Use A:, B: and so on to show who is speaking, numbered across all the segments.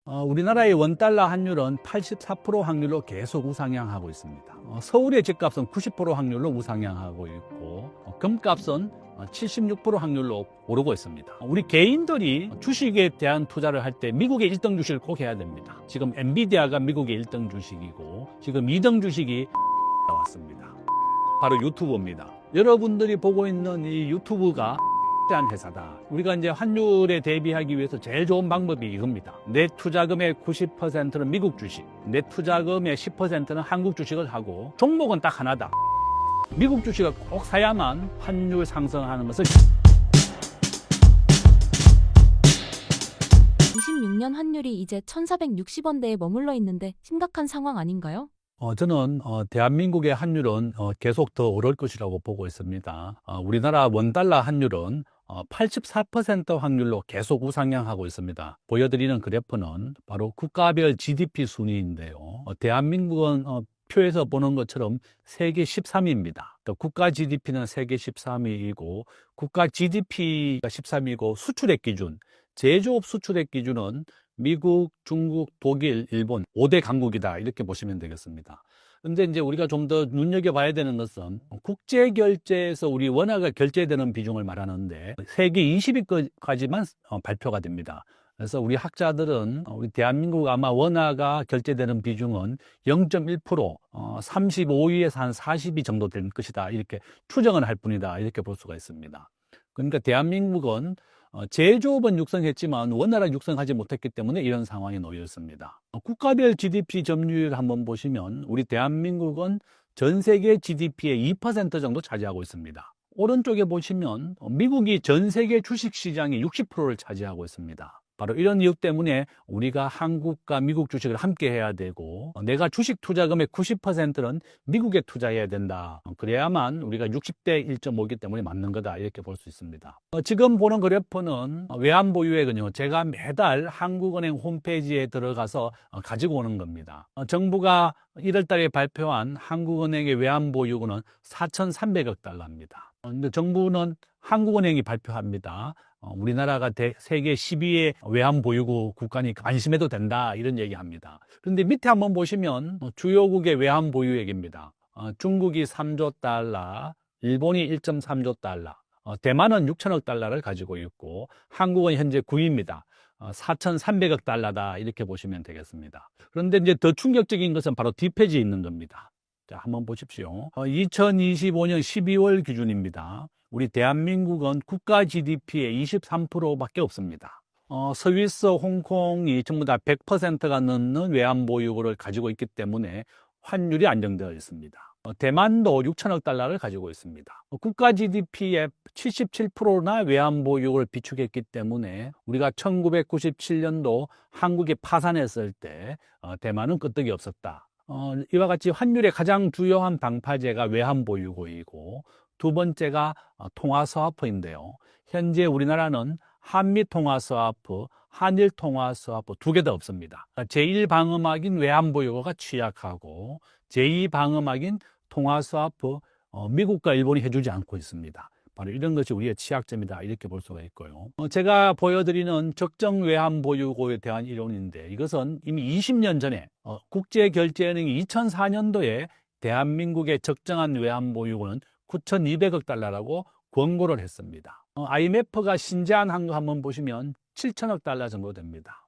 A: 우리나라의 원달러 환율은 84% 확률로 계속 우상향하고 있습니다. 서울의 집값은 90% 확률로 우상향하고 있고 금값은 76% 확률로 오르고 있습니다. 우리 개인들이 주식에 대한 투자를 할 때 미국의 1등 주식을 꼭 해야 됩니다. 지금 엔비디아가 미국의 1등 주식이고 지금 2등 주식이 나왔습니다. 바로 유튜브입니다. 여러분들이 보고 있는 이 유튜브가 한 회사다. 우리가 이제 환율에 대비하기 위해서 제일 좋은 방법이 이겁니다. 내 투자금의 90%는 미국 주식, 내 투자금의 10%는 한국 주식을 하고 종목은 딱 하나다. 미국 주식을 꼭 사야만 환율 상승하는 것을
B: 26년 환율이 이제 1,460원대에 머물러 있는데 심각한 상황 아닌가요?
A: 저는 대한민국의 환율은 계속 더 오를 것이라고 보고 있습니다. 우리나라 원달러 환율은 84% 확률로 계속 우상향하고 있습니다. 보여드리는 그래프는 바로 국가별 GDP 순위인데요. 대한민국은 표에서 보는 것처럼 세계 13위입니다. 국가 GDP는 세계 13위이고 국가 GDP가 13위고 수출액 기준, 제조업 수출액 기준은 미국, 중국, 독일, 일본 5대 강국이다 이렇게 보시면 되겠습니다. 근데 이제 우리가 좀 더 눈여겨봐야 되는 것은 국제 결제에서 우리 원화가 결제되는 비중을 말하는데 세계 20위까지만 발표가 됩니다. 그래서 우리 학자들은 우리 대한민국 아마 원화가 결제되는 비중은 0.1%, 35위에서 한 40위 정도 될 것이다 이렇게 추정을 할 뿐이다 이렇게 볼 수가 있습니다. 그러니까 대한민국은 제조업은 육성했지만 원화를 육성하지 못했기 때문에 이런 상황에 놓였습니다. 국가별 GDP 점유율 한번 보시면 우리 대한민국은 전 세계 GDP의 2% 정도 차지하고 있습니다. 오른쪽에 보시면 미국이 전 세계 주식시장의 60%를 차지하고 있습니다. 바로 이런 이유 때문에 우리가 한국과 미국 주식을 함께 해야 되고 내가 주식 투자금의 90%는 미국에 투자해야 된다. 그래야만 우리가 60대 1.5이기 때문에 맞는 거다 이렇게 볼 수 있습니다. 지금 보는 그래프는 외환보유액은요. 제가 매달 한국은행 홈페이지에 들어가서 가지고 오는 겁니다. 정부가 1월 달에 발표한 한국은행의 외환보유고는 4,300억 달러입니다. 근데 정부는 한국은행이 발표합니다. 우리나라가 세계 10위의 외환보유고 국가니까 안심해도 된다 이런 얘기합니다. 그런데 밑에 한번 보시면 주요국의 외환보유액입니다. 중국이 3조 달러, 일본이 1.3조 달러, 대만은 6천억 달러를 가지고 있고 한국은 현재 9위입니다. 4,300억 달러다 이렇게 보시면 되겠습니다. 그런데 이제 더 충격적인 것은 바로 뒷페이지에 있는 겁니다. 자, 한번 보십시오. 2025년 12월 기준입니다. 우리 대한민국은 국가 GDP의 23%밖에 없습니다. 스위스, 홍콩이 전부 다 100%가 넘는 외환보유고를 가지고 있기 때문에 환율이 안정되어 있습니다. 대만도 6천억 달러를 가지고 있습니다. 국가 GDP의 77%나 외환보유고를 비축했기 때문에 우리가 1997년도 한국이 파산했을 때 대만은 끄떡이 없었다. 이와 같이 환율의 가장 주요한 방파제가 외환보유고이고 두 번째가 통화스와프인데요. 현재 우리나라는 한미통화스와프, 한일통화스와프 두 개 다 없습니다. 제1방어막인 외환보유고가 취약하고 제2방어막인 통화스와프 미국과 일본이 해주지 않고 있습니다. 바로 이런 것이 우리의 취약점이다 이렇게 볼 수가 있고요. 제가 보여드리는 적정 외환보유고에 대한 이론인데 이것은 이미 20년 전에 국제결제은행이 2004년도에 대한민국의 적정한 외환보유고는 9,200억 달러라고 권고를 했습니다. IMF가 신제한한 거 한번 보시면 7천억 달러 정도 됩니다.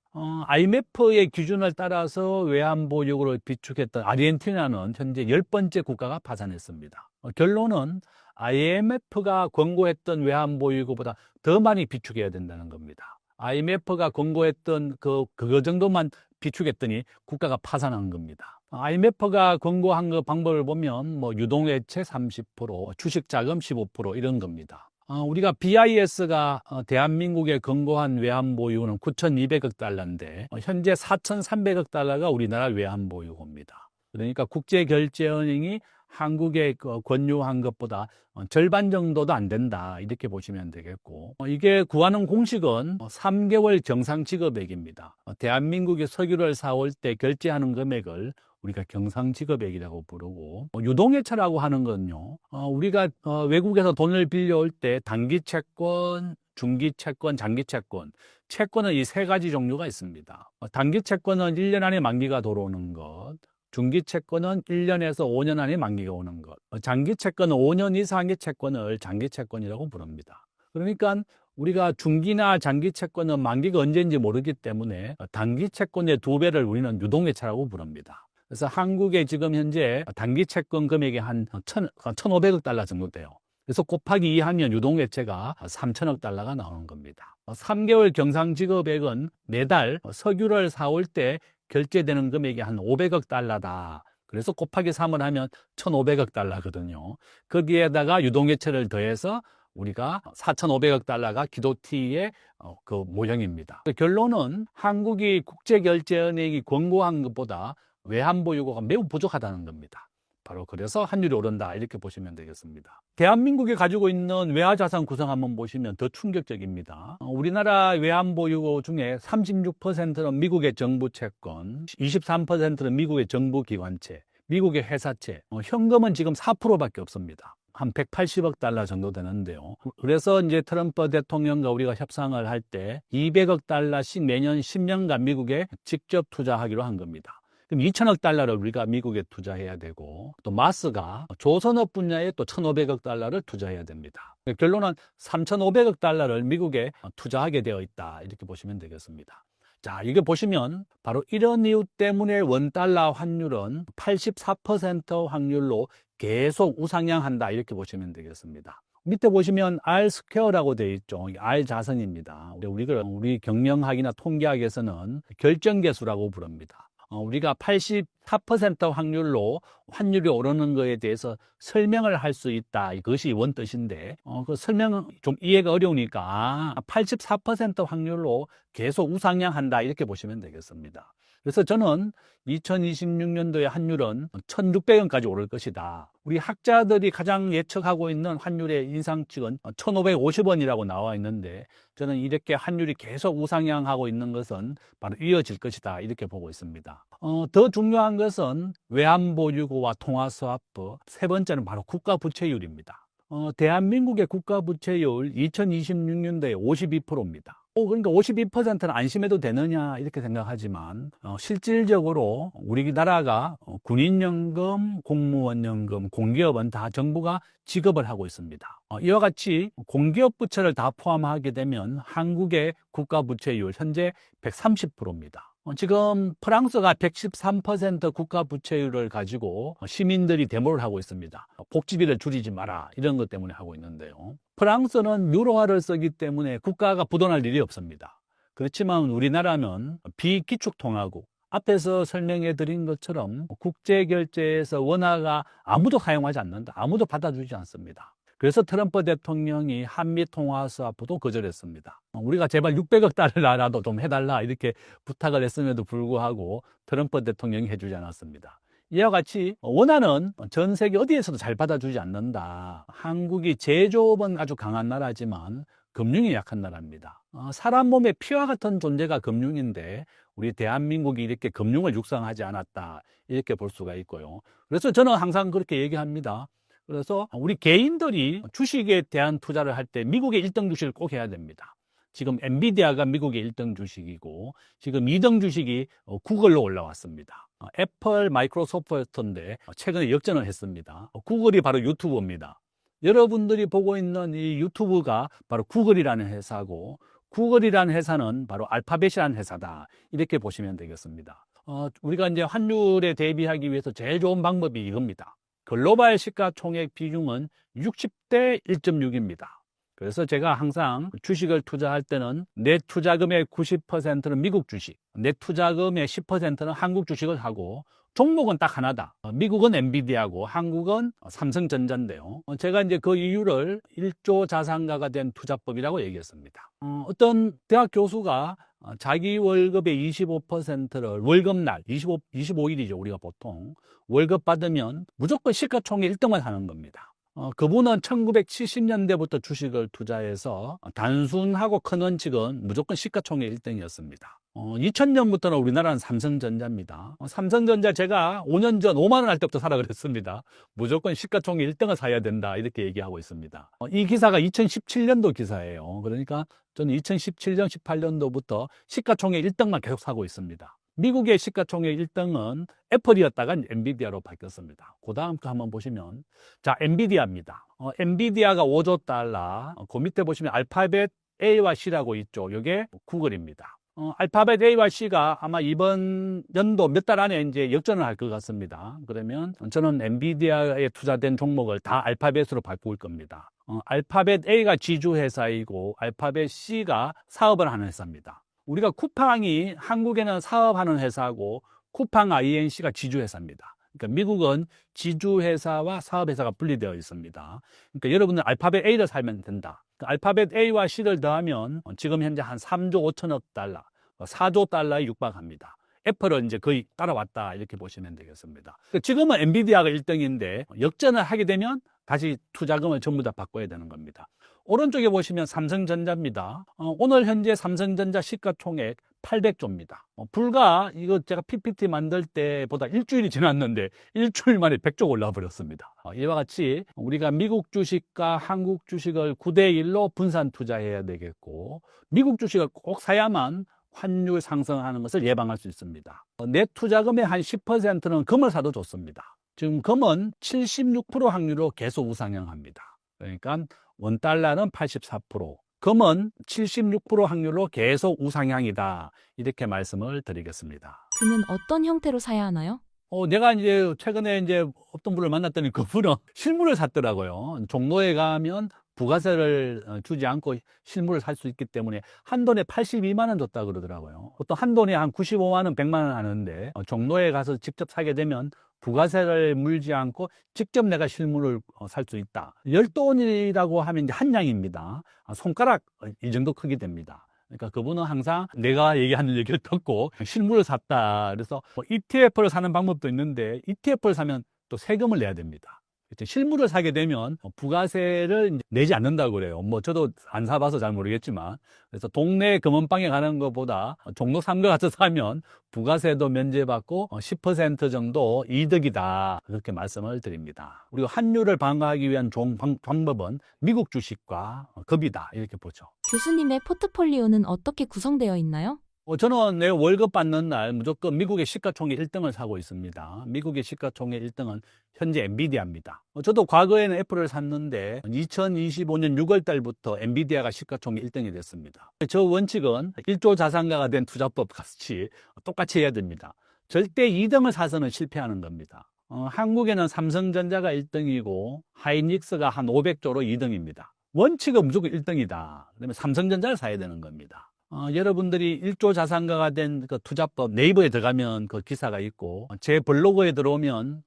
A: IMF의 기준을 따라서 외환보유고를 비축했던 아르헨티나는 현재 10번째 국가가 파산했습니다. 결론은 IMF가 권고했던 외환보유고보다 더 많이 비축해야 된다는 겁니다. IMF가 권고했던 그거 정도만 비축했더니 국가가 파산한 겁니다. IMF가 권고한 그 방법을 보면 유동외채 30%, 주식자금 15% 이런 겁니다. 우리가 BIS가 대한민국에 권고한 외환보유고는 9,200억 달러인데 현재 4,300억 달러가 우리나라 외환보유고입니다. 그러니까 국제결제은행이 한국에 권유한 것보다 절반 정도도 안 된다 이렇게 보시면 되겠고 이게 구하는 공식은 3개월 정상지급액입니다. 대한민국이 석유를 사올 때 결제하는 금액을 우리가 경상지급액이라고 부르고 유동외채라고 하는 건요 우리가 외국에서 돈을 빌려올 때 단기 채권, 중기 채권, 장기 채권. 채권은 이 세 가지 종류가 있습니다. 단기 채권은 1년 안에 만기가 들어오는 것, 중기 채권은 1년에서 5년 안에 만기가 오는 것, 장기 채권은 5년 이상의 채권을 장기 채권이라고 부릅니다. 그러니까 우리가 중기나 장기 채권은 만기가 언제인지 모르기 때문에 단기 채권의 2배를 우리는 유동외채라고 부릅니다. 그래서 한국에 지금 현재 단기 채권 금액이 한 1,500억 달러 정도 돼요. 그래서 곱하기 2 하면 유동외채가 3천억 달러가 나오는 겁니다. 3개월 경상지급액은 매달 석유를 사올 때 결제되는 금액이 한 500억 달러다. 그래서 곱하기 3을 하면 1,500억 달러거든요. 거기에다가 유동외채를 더해서 우리가 4,500억 달러가 기도티의 그 모형입니다. 결론은 한국이 국제결제은행이 권고한 것보다 외환보유고가 매우 부족하다는 겁니다. 바로 그래서 환율이 오른다 이렇게 보시면 되겠습니다. 대한민국이 가지고 있는 외화자산 구성 한번 보시면 더 충격적입니다. 우리나라 외환보유고 중에 36%는 미국의 정부채권, 23%는 미국의 정부기관채, 미국의 회사채, 현금은 지금 4%밖에 없습니다. 한 180억 달러 정도 되는데요. 그래서 이제 트럼프 대통령과 우리가 협상을 할 때 200억 달러씩 매년 10년간 미국에 직접 투자하기로 한 겁니다. 그럼 2천억 달러를 우리가 미국에 투자해야 되고, 또 마스가 조선업 분야에 또 1,500억 달러를 투자해야 됩니다. 결론은 3,500억 달러를 미국에 투자하게 되어 있다 이렇게 보시면 되겠습니다. 자, 이게 보시면 바로 이런 이유 때문에 원달러 환율은 84% 확률로 계속 우상향한다 이렇게 보시면 되겠습니다. 밑에 보시면 R 스퀘어라고 되어 있죠. R 자선입니다. 우리 경영학이나 통계학에서는 결정계수라고 부릅니다. 우리가 84% 확률로 환율이 오르는 것에 대해서 설명을 할 수 있다. 이것이 원뜻인데, 그 설명은 좀 이해가 어려우니까 84% 확률로 계속 우상향한다. 이렇게 보시면 되겠습니다. 그래서 저는 2026년도에 환율은 1,600원까지 오를 것이다. 우리 학자들이 가장 예측하고 있는 환율의 인상치는 1,550원이라고 나와 있는데, 저는 이렇게 환율이 계속 우상향하고 있는 것은 바로 이어질 것이다. 이렇게 보고 있습니다. 더 중요한 것은 외환보유고와 통화스와프, 세 번째는 바로 국가부채율입니다. 대한민국의 국가부채율 2026년도에 52%입니다. 그러니까 52%는 안심해도 되느냐 이렇게 생각하지만 실질적으로 우리나라가 군인연금, 공무원연금, 공기업은 다 정부가 지급을 하고 있습니다. 이와 같이 공기업 부채를 다 포함하게 되면 한국의 국가부채율 현재 130%입니다. 지금 프랑스가 113% 국가 부채율을 가지고 시민들이 데모를 하고 있습니다. 복지비를 줄이지 마라 이런 것 때문에 하고 있는데요. 프랑스는 유로화를 쓰기 때문에 국가가 부도날 일이 없습니다. 그렇지만 우리나라는 비기축통화국, 앞에서 설명해 드린 것처럼 국제결제에서 원화가 아무도 사용하지 않는다. 아무도 받아주지 않습니다. 그래서 트럼프 대통령이 한미 통화 스와프도 거절했습니다. 우리가 제발 600억 달러라도 좀 해달라 이렇게 부탁을 했음에도 불구하고 트럼프 대통령이 해주지 않았습니다. 이와 같이 원화는 전 세계 어디에서도 잘 받아주지 않는다. 한국이 제조업은 아주 강한 나라지만 금융이 약한 나라입니다. 사람 몸의 피와 같은 존재가 금융인데 우리 대한민국이 이렇게 금융을 육성하지 않았다 이렇게 볼 수가 있고요. 그래서 저는 항상 그렇게 얘기합니다. 그래서 우리 개인들이 주식에 대한 투자를 할 때 미국의 1등 주식을 꼭 해야 됩니다. 지금 엔비디아가 미국의 1등 주식이고 지금 2등 주식이 구글로 올라왔습니다. 애플, 마이크로소프트인데 최근에 역전을 했습니다. 구글이 바로 유튜브입니다. 여러분들이 보고 있는 이 유튜브가 바로 구글이라는 회사고 구글이라는 회사는 바로 알파벳이라는 회사다. 이렇게 보시면 되겠습니다. 우리가 이제 환율에 대비하기 위해서 제일 좋은 방법이 이겁니다. 글로벌 시가총액 비중은 60대 1.6입니다. 그래서 제가 항상 주식을 투자할 때는 내 투자금의 90%는 미국 주식, 내 투자금의 10%는 한국 주식을 하고 종목은 딱 하나다. 미국은 엔비디아고 한국은 삼성전자인데요. 제가 이제 그 이유를 1조 자산가가 된 투자법이라고 얘기했습니다. 어떤 대학 교수가 자기 월급의 25%를 월급날 25일이죠 우리가 보통 월급 받으면 무조건 시가총액 1등만 하는 겁니다. 그분은 1970년대부터 주식을 투자해서 단순하고 큰 원칙은 무조건 시가총액 1등이었습니다. 2000년부터는 우리나라는 삼성전자입니다. 삼성전자 제가 5년 전 5만 원 할 때부터 사라 그랬습니다. 무조건 시가총액 1등을 사야 된다 이렇게 얘기하고 있습니다. 이 기사가 2017년도 기사예요. 그러니까 저는 2017년, 18년도부터 시가총액 1등만 계속 사고 있습니다. 미국의 시가총액 1등은 애플이었다가 엔비디아로 바뀌었습니다. 그 다음 거 한번 보시면, 자, 엔비디아입니다. 엔비디아가 5조 달러, 그 밑에 보시면 알파벳 A와 C라고 있죠. 이게 구글입니다. 알파벳 A와 C가 아마 이번 연도 몇 달 안에 이제 역전을 할 것 같습니다. 그러면 저는 엔비디아에 투자된 종목을 다 알파벳으로 바꿀 겁니다. 알파벳 A가 지주회사이고 알파벳 C가 사업을 하는 회사입니다. 우리가 쿠팡이 한국에는 사업하는 회사고 쿠팡 INC가 지주회사입니다. 그러니까 미국은 지주회사와 사업회사가 분리되어 있습니다. 그러니까 여러분들 알파벳 A를 살면 된다. 알파벳 A와 C를 더하면 지금 현재 한 3조 5천억 달러, 4조 달러에 육박합니다. 애플은 이제 거의 따라왔다 이렇게 보시면 되겠습니다. 지금은 엔비디아가 1등인데 역전을 하게 되면 다시 투자금을 전부 다 바꿔야 되는 겁니다. 오른쪽에 보시면 삼성전자입니다. 오늘 현재 삼성전자 시가총액 800조입니다. 불과 이거 제가 PPT 만들 때보다 일주일이 지났는데 일주일 만에 100조 올라 버렸습니다. 이와 같이 우리가 미국 주식과 한국 주식을 9대 1로 분산 투자해야 되겠고 미국 주식을 꼭 사야만 환율 상승하는 것을 예방할 수 있습니다. 내 투자금의 한 10%는 금을 사도 좋습니다. 지금 금은 76% 확률로 계속 우상향합니다. 그러니까 원달러는 84%, 금은 76% 확률로 계속 우상향이다. 이렇게 말씀을 드리겠습니다.
B: 금은 어떤 형태로 사야 하나요?
A: 내가 이제 최근에 이제 어떤 분을 만났더니 그분은 실물을 샀더라고요. 종로에 가면 부가세를 주지 않고 실물을 살 수 있기 때문에 한 돈에 82만 원 줬다 그러더라고요. 보통 한 돈에 한 95만 원, 100만 원 하는데 종로에 가서 직접 사게 되면 부가세를 물지 않고 직접 내가 실물을 살 수 있다. 10돈이라고 하면 이제 한 양입니다. 손가락 이 정도 크기 됩니다. 그러니까 그분은 항상 내가 얘기하는 얘기를 듣고 실물을 샀다. 그래서 ETF를 사는 방법도 있는데 ETF를 사면 또 세금을 내야 됩니다. 실물을 사게 되면 부가세를 내지 않는다고 그래요. 저도 안 사봐서 잘 모르겠지만. 그래서 동네 금은방에 가는 것보다 종로 3가 가서 사면 부가세도 면제받고 10% 정도 이득이다. 그렇게 말씀을 드립니다. 그리고 환율을 방어하기 위한 방법은 미국 주식과 급이다. 이렇게 보죠.
B: 교수님의 포트폴리오는 어떻게 구성되어 있나요?
A: 저는 내 월급 받는 날 무조건 미국의 시가총액 1등을 사고 있습니다. 미국의 시가총액 1등은 현재 엔비디아입니다. 저도 과거에는 애플을 샀는데 2025년 6월 달부터 엔비디아가 시가총액 1등이 됐습니다. 저 원칙은 1조 자산가가 된 투자법 같이 똑같이 해야 됩니다. 절대 2등을 사서는 실패하는 겁니다. 한국에는 삼성전자가 1등이고 하이닉스가 한 500조로 2등입니다. 원칙은 무조건 1등이다. 그러면 삼성전자를 사야 되는 겁니다. 여러분들이 1조 자산가가 된 그 투자법 네이버에 들어가면 그 기사가 있고 제 블로그에 들어오면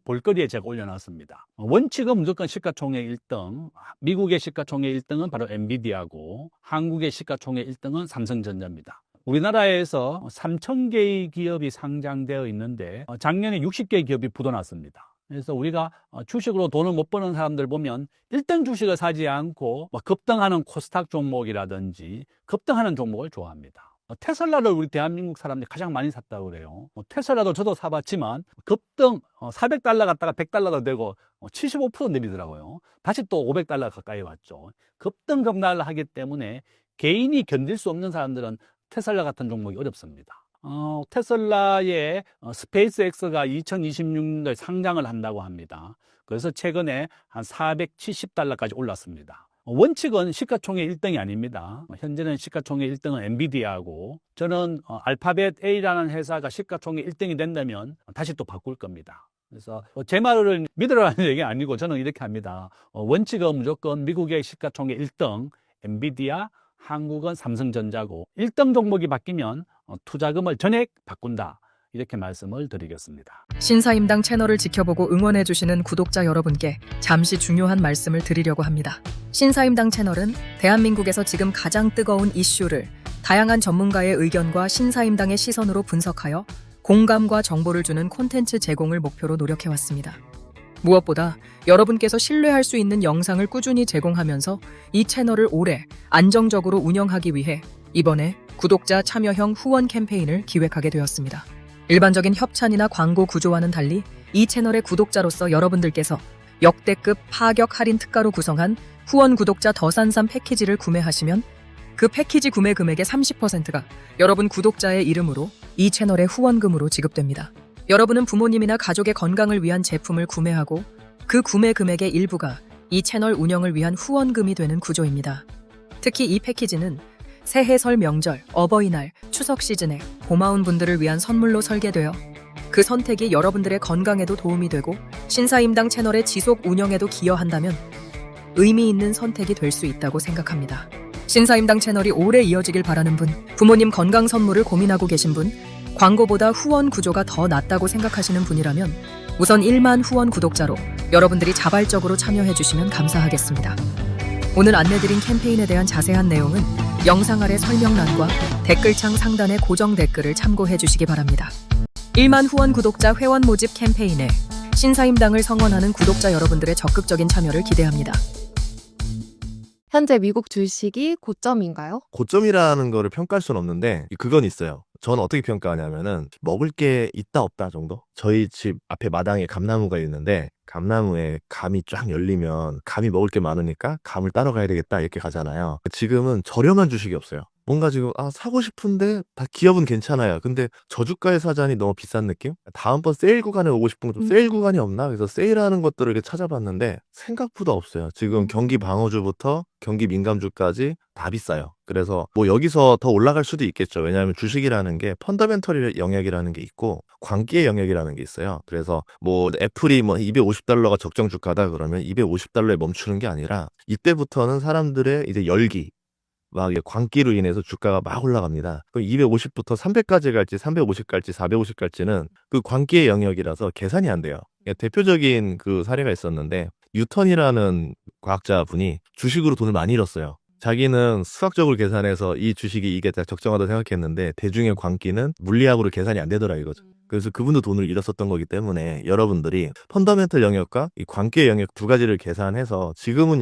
A: 볼거리에 제가 올려놨습니다. 원칙은 무조건 시가총액 1등, 미국의 시가총액 1등은 바로 엔비디아고 한국의 시가총액 1등은 삼성전자입니다. 우리나라에서 3,000개의 기업이 상장되어 있는데 작년에 60개의 기업이 부도났습니다. 그래서 우리가 주식으로 돈을 못 버는 사람들 보면 1등 주식을 사지 않고 급등하는 코스닥 종목이라든지 급등하는 종목을 좋아합니다. 테슬라를 우리 대한민국 사람들이 가장 많이 샀다고 그래요. 테슬라도 저도 사봤지만 급등 400달러 갔다가 100달러가 되고 75% 내리더라고요. 다시 또 500달러 가까이 왔죠. 급등 급락을 하기 때문에 개인이 견딜 수 없는 사람들은 테슬라 같은 종목이 어렵습니다. 테슬라의 스페이스X가 2026년도에 상장을 한다고 합니다. 그래서 최근에 한 470달러까지 올랐습니다. 원칙은 시가총액 1등이 아닙니다. 현재는 시가총액 1등은 엔비디아고 저는 알파벳 A라는 회사가 시가총액 1등이 된다면 다시 또 바꿀 겁니다. 그래서 제 말을 믿으라는 얘기 아니고 저는 이렇게 합니다. 원칙은 무조건 미국의 시가총액 1등 엔비디아, 한국은 삼성전자고 1등 종목이 바뀌면 투자금을 전액 바꾼다. 이렇게 말씀을 드리겠습니다.
C: 신사임당 채널을 지켜보고 응원해주시는 구독자 여러분께 잠시 중요한 말씀을 드리려고 합니다. 신사임당 채널은 대한민국에서 지금 가장 뜨거운 이슈를 다양한 전문가의 의견과 신사임당의 시선으로 분석하여 공감과 정보를 주는 콘텐츠 제공을 목표로 노력해왔습니다. 무엇보다 여러분께서 신뢰할 수 있는 영상을 꾸준히 제공하면서 이 채널을 오래 안정적으로 운영하기 위해 이번에 구독자 참여형 후원 캠페인을 기획하게 되었습니다. 일반적인 협찬이나 광고 구조와는 달리 이 채널의 구독자로서 여러분들께서 역대급 파격 할인 특가로 구성한 후원 구독자 더산삼 패키지를 구매하시면 그 패키지 구매 금액의 30%가 여러분 구독자의 이름으로 이 채널의 후원금으로 지급됩니다. 여러분은 부모님이나 가족의 건강을 위한 제품을 구매하고 그 구매 금액의 일부가 이 채널 운영을 위한 후원금이 되는 구조입니다. 특히 이 패키지는 새해 설 명절, 어버이날, 추석 시즌에 고마운 분들을 위한 선물로 설계되어 그 선택이 여러분들의 건강에도 도움이 되고 신사임당 채널의 지속 운영에도 기여한다면 의미 있는 선택이 될 수 있다고 생각합니다. 신사임당 채널이 오래 이어지길 바라는 분, 부모님 건강 선물을 고민하고 계신 분, 광고보다 후원 구조가 더 낫다고 생각하시는 분이라면 우선 1만 후원 구독자로 여러분들이 자발적으로 참여해 주시면 감사하겠습니다. 오늘 안내드린 캠페인에 대한 자세한 내용은 영상 아래 설명란과 댓글창 상단의 고정 댓글을 참고해 주시기 바랍니다. 1만 후원 구독자 회원 모집 캠페인에 신사임당을 성원하는 구독자 여러분들의 적극적인 참여를 기대합니다.
D: 현재 미국 주식이 고점인가요?
E: 고점이라는 거를 평가할 수는 없는데 그건 있어요. 저는 어떻게 평가하냐면은 먹을 게 있다 없다 정도? 저희 집 앞에 마당에 감나무가 있는데 감나무에 감이 쫙 열리면 감이 먹을 게 많으니까 감을 따러 가야 되겠다 이렇게 가잖아요. 지금은 저렴한 주식이 없어요. 뭔가 지금 사고 싶은데 다 기업은 괜찮아요. 근데 저주가에 사자니 너무 비싼 느낌? 다음번 세일 구간에 오고 싶은 좀 세일 구간이 없나? 그래서 세일하는 것들을 이렇게 찾아봤는데 생각보다 없어요. 지금 경기 방어주부터 경기 민감주까지 다 비싸요. 그래서 뭐 여기서 더 올라갈 수도 있겠죠. 왜냐하면 주식이라는 게 펀더멘털 영역이라는 게 있고 광기의 영역이라는 게 있어요. 그래서 뭐 애플이 뭐 250달러가 적정 주가다 그러면 250달러에 멈추는 게 아니라 이때부터는 사람들의 이제 열기 막 광기로 인해서 주가가 막 올라갑니다. 그 250부터 300까지 갈지 350 갈지 450 갈지는 그 광기의 영역이라서 계산이 안 돼요. 대표적인 그 사례가 있었는데 뉴턴이라는 과학자분이 주식으로 돈을 많이 잃었어요. 자기는 수학적으로 계산해서 이 주식이 이게 다 적정하다고 생각했는데 대중의 광기는 물리학으로 계산이 안 되더라 이거죠. 그래서 그분도 돈을 잃었었던 거기 때문에 여러분들이 펀더멘털 영역과 이 광기의 영역 두 가지를 계산해서 지금은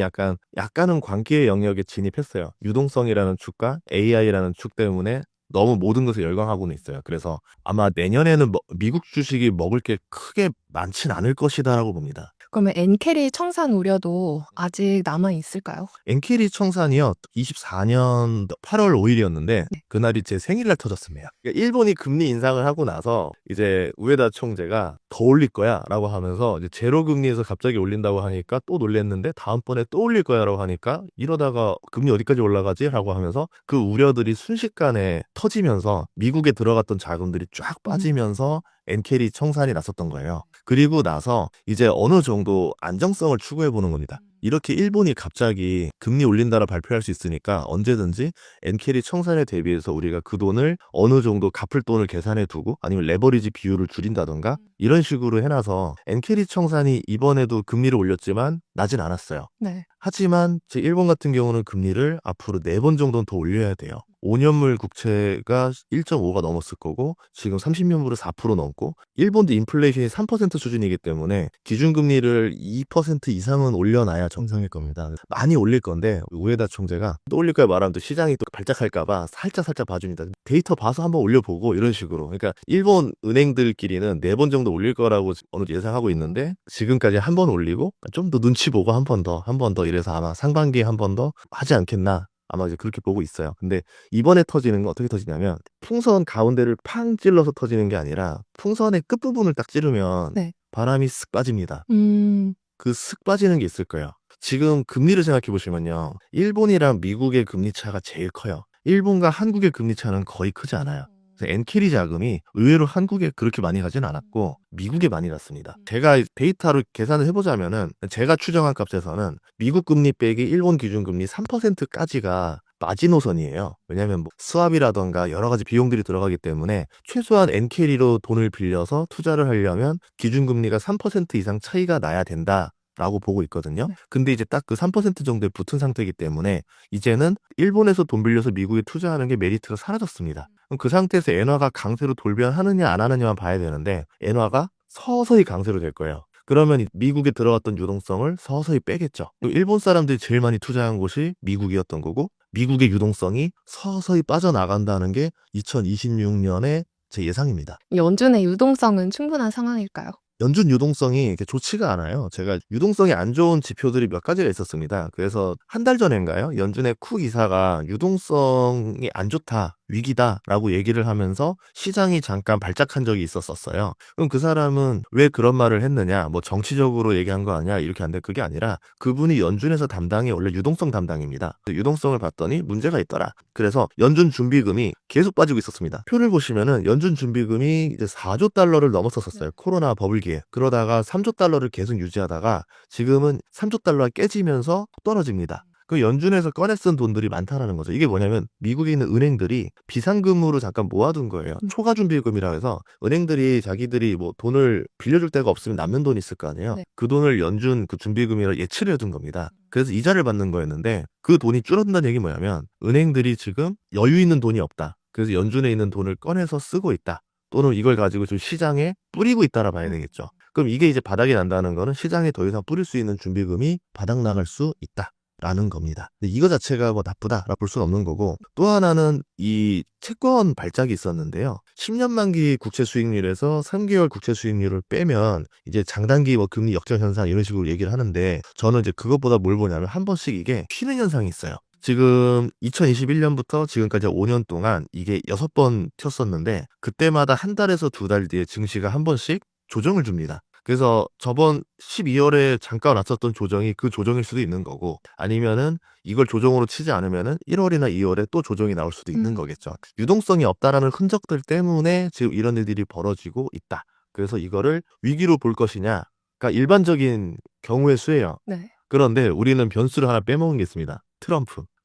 E: 약간은 광기의 영역에 진입했어요. 유동성이라는 축과 AI라는 축 때문에 너무 모든 것을 열광하고는 있어요. 그래서 아마 내년에는 미국 주식이 먹을 게 크게 많진 않을 것이다라고 봅니다.
D: 그러면 엔캐리 청산 우려도 아직 남아 있을까요?
E: 엔캐리 청산이요. 24년 8월 5일이었는데 그날이 제 생일날 터졌습니다. 그러니까 일본이 금리 인상을 하고 나서 이제 우에다 총재가 더 올릴 거야 라고 하면서 이제 제로 금리에서 갑자기 올린다고 하니까 또 놀랬는데 다음번에 또 올릴 거야 라고 하니까 이러다가 금리 어디까지 올라가지? 라고 하면서 그 우려들이 순식간에 터지면서 미국에 들어갔던 자금들이 쫙 빠지면서 엔캐리 청산이 났었던 거예요. 그리고 나서 이제 어느 정도 안정성을 추구해 보는 겁니다. 이렇게 일본이 갑자기 금리 올린다라 발표할 수 있으니까 언제든지 엔캐리 청산에 대비해서 우리가 그 돈을 어느 정도 갚을 돈을 계산해 두고 아니면 레버리지 비율을 줄인다던가 이런 식으로 해놔서 엔캐리 청산이 이번에도 금리를 올렸지만 나진 않았어요.
D: 네.
E: 하지만 제 일본 같은 경우는 금리를 앞으로 4번 정도는 더 올려야 돼요. 5년물 국채가 1.5가 넘었을 거고 지금 30년물은 4% 넘고 일본도 인플레이션이 3% 수준이기 때문에 기준금리를 2% 이상은 올려놔야 정상일 겁니다. 많이 올릴 건데 우에다 총재가 또 올릴 거야 말하면 또 시장이 또 발작할까 봐 살짝 봐줍니다. 데이터 봐서 한번 올려보고 이런 식으로. 그러니까 일본 은행들끼리는 4번 정도 올릴 거라고 어느 정도 예상하고 있는데 지금까지 한 번 올리고 좀 더 눈치 보고 한 번 더 이래서 아마 상반기에 한 번 더 하지 않겠나 아마 이제 그렇게 보고 있어요. 근데 이번에 터지는 건 어떻게 터지냐면 풍선 가운데를 팡 찔러서 터지는 게 아니라 풍선의 끝부분을 딱 찌르면
D: 네.
E: 바람이 쓱 빠집니다.
D: 음,
E: 그 쓱 빠지는 게 있을 거예요. 지금 금리를 생각해 보시면요. 일본이랑 미국의 금리 차가 제일 커요. 일본과 한국의 금리 차는 거의 크지 않아요. 그래서 엔캐리 자금이 의외로 한국에 그렇게 많이 가진 않았고 미국에 많이 갔습니다. 제가 데이터로 계산을 해보자면은 제가 추정한 값에서는 미국 금리 빼기 일본 기준금리 3%까지가 마지노선이에요. 왜냐하면 뭐 수압이라던가 여러 가지 비용들이 들어가기 때문에 최소한 엔캐리로 돈을 빌려서 투자를 하려면 기준금리가 3% 이상 차이가 나야 된다. 라고 보고 있거든요. 근데 이제 딱 그 3% 정도에 붙은 상태이기 때문에 이제는 일본에서 돈 빌려서 미국에 투자하는 게 메리트가 사라졌습니다. 그럼 그 상태에서 엔화가 강세로 돌변하느냐 안 하느냐만 봐야 되는데 엔화가 서서히 강세로 될 거예요. 그러면 미국에 들어갔던 유동성을 서서히 빼겠죠. 또 일본 사람들이 제일 많이 투자한 곳이 미국이었던 거고 미국의 유동성이 서서히 빠져나간다는 게 2026년의 제 예상입니다.
D: 연준의 유동성은 충분한 상황일까요?
E: 연준 유동성이 이렇게 좋지가 않아요. 제가 유동성이 안 좋은 지표들이 몇 가지가 있었습니다. 그래서 한 달 전인가요? 연준의 쿡 이사가 유동성이 안 좋다, 위기다라고 얘기를 하면서 시장이 잠깐 발작한 적이 있었어요. 그럼 그 사람은 왜 그런 말을 했느냐? 뭐 정치적으로 얘기한 거 아니야? 이렇게 안 돼. 그게 아니라 그분이 연준에서 담당이 원래 유동성 담당입니다. 유동성을 봤더니 문제가 있더라. 그래서 연준 준비금이 계속 빠지고 있었습니다. 표를 보시면은 연준 준비금이 이제 4조 달러를 넘었었어요. 코로나 버블기에. 그러다가 3조 달러를 계속 유지하다가 지금은 3조 달러가 깨지면서 떨어집니다. 그 연준에서 꺼내 쓴 돈들이 많다라는 거죠. 이게 뭐냐면 미국에 있는 은행들이 비상금으로 잠깐 모아둔 거예요. 초과 준비금이라 해서 은행들이 자기들이 뭐 돈을 빌려줄 데가 없으면 남는 돈이 있을 거 아니에요.
D: 네.
E: 그 돈을 연준 그 준비금이라 예치를 해둔 겁니다. 그래서 이자를 받는 거였는데 그 돈이 줄어든다는 얘기 뭐냐면 은행들이 지금 여유 있는 돈이 없다. 그래서 연준에 있는 돈을 꺼내서 쓰고 있다. 또는 이걸 가지고 좀 시장에 뿌리고 있다라 봐야 되겠죠. 그럼 이게 이제 바닥이 난다는 거는 시장에 더 이상 뿌릴 수 있는 준비금이 바닥 나갈 수 있다. 라는 겁니다. 근데 이거 자체가 뭐 나쁘다라 볼 수는 없는 거고 또 하나는 이 채권 발작이 있었는데요. 10년 만기 국채 수익률에서 3개월 국채 수익률을 빼면 이제 장단기 뭐 금리 역전 현상 이런 식으로 얘기를 하는데 저는 이제 그것보다 뭘 보냐면 한 번씩 이게 튀는 현상이 있어요. 지금 2021년부터 지금까지 5년 동안 이게 6번 튀었었는데 그때마다 한 달에서 두 달 뒤에 증시가 한 번씩 조정을 줍니다. 그래서 저번 12월에 잠깐 왔었던 조정이 그 조정일 수도 있는 거고 아니면은 이걸 조정으로 치지 않으면은 1월이나 2월에 또 조정이 나올 수도 있는 거겠죠. 유동성이 없다라는 흔적들 때문에 지금 이런 일들이 벌어지고 있다. 그래서 이거를 위기로 볼 것이냐가 일반적인 경우의 수예요.
D: 네.
E: 그런데 우리는 변수를 하나 빼먹은 게 있습니다.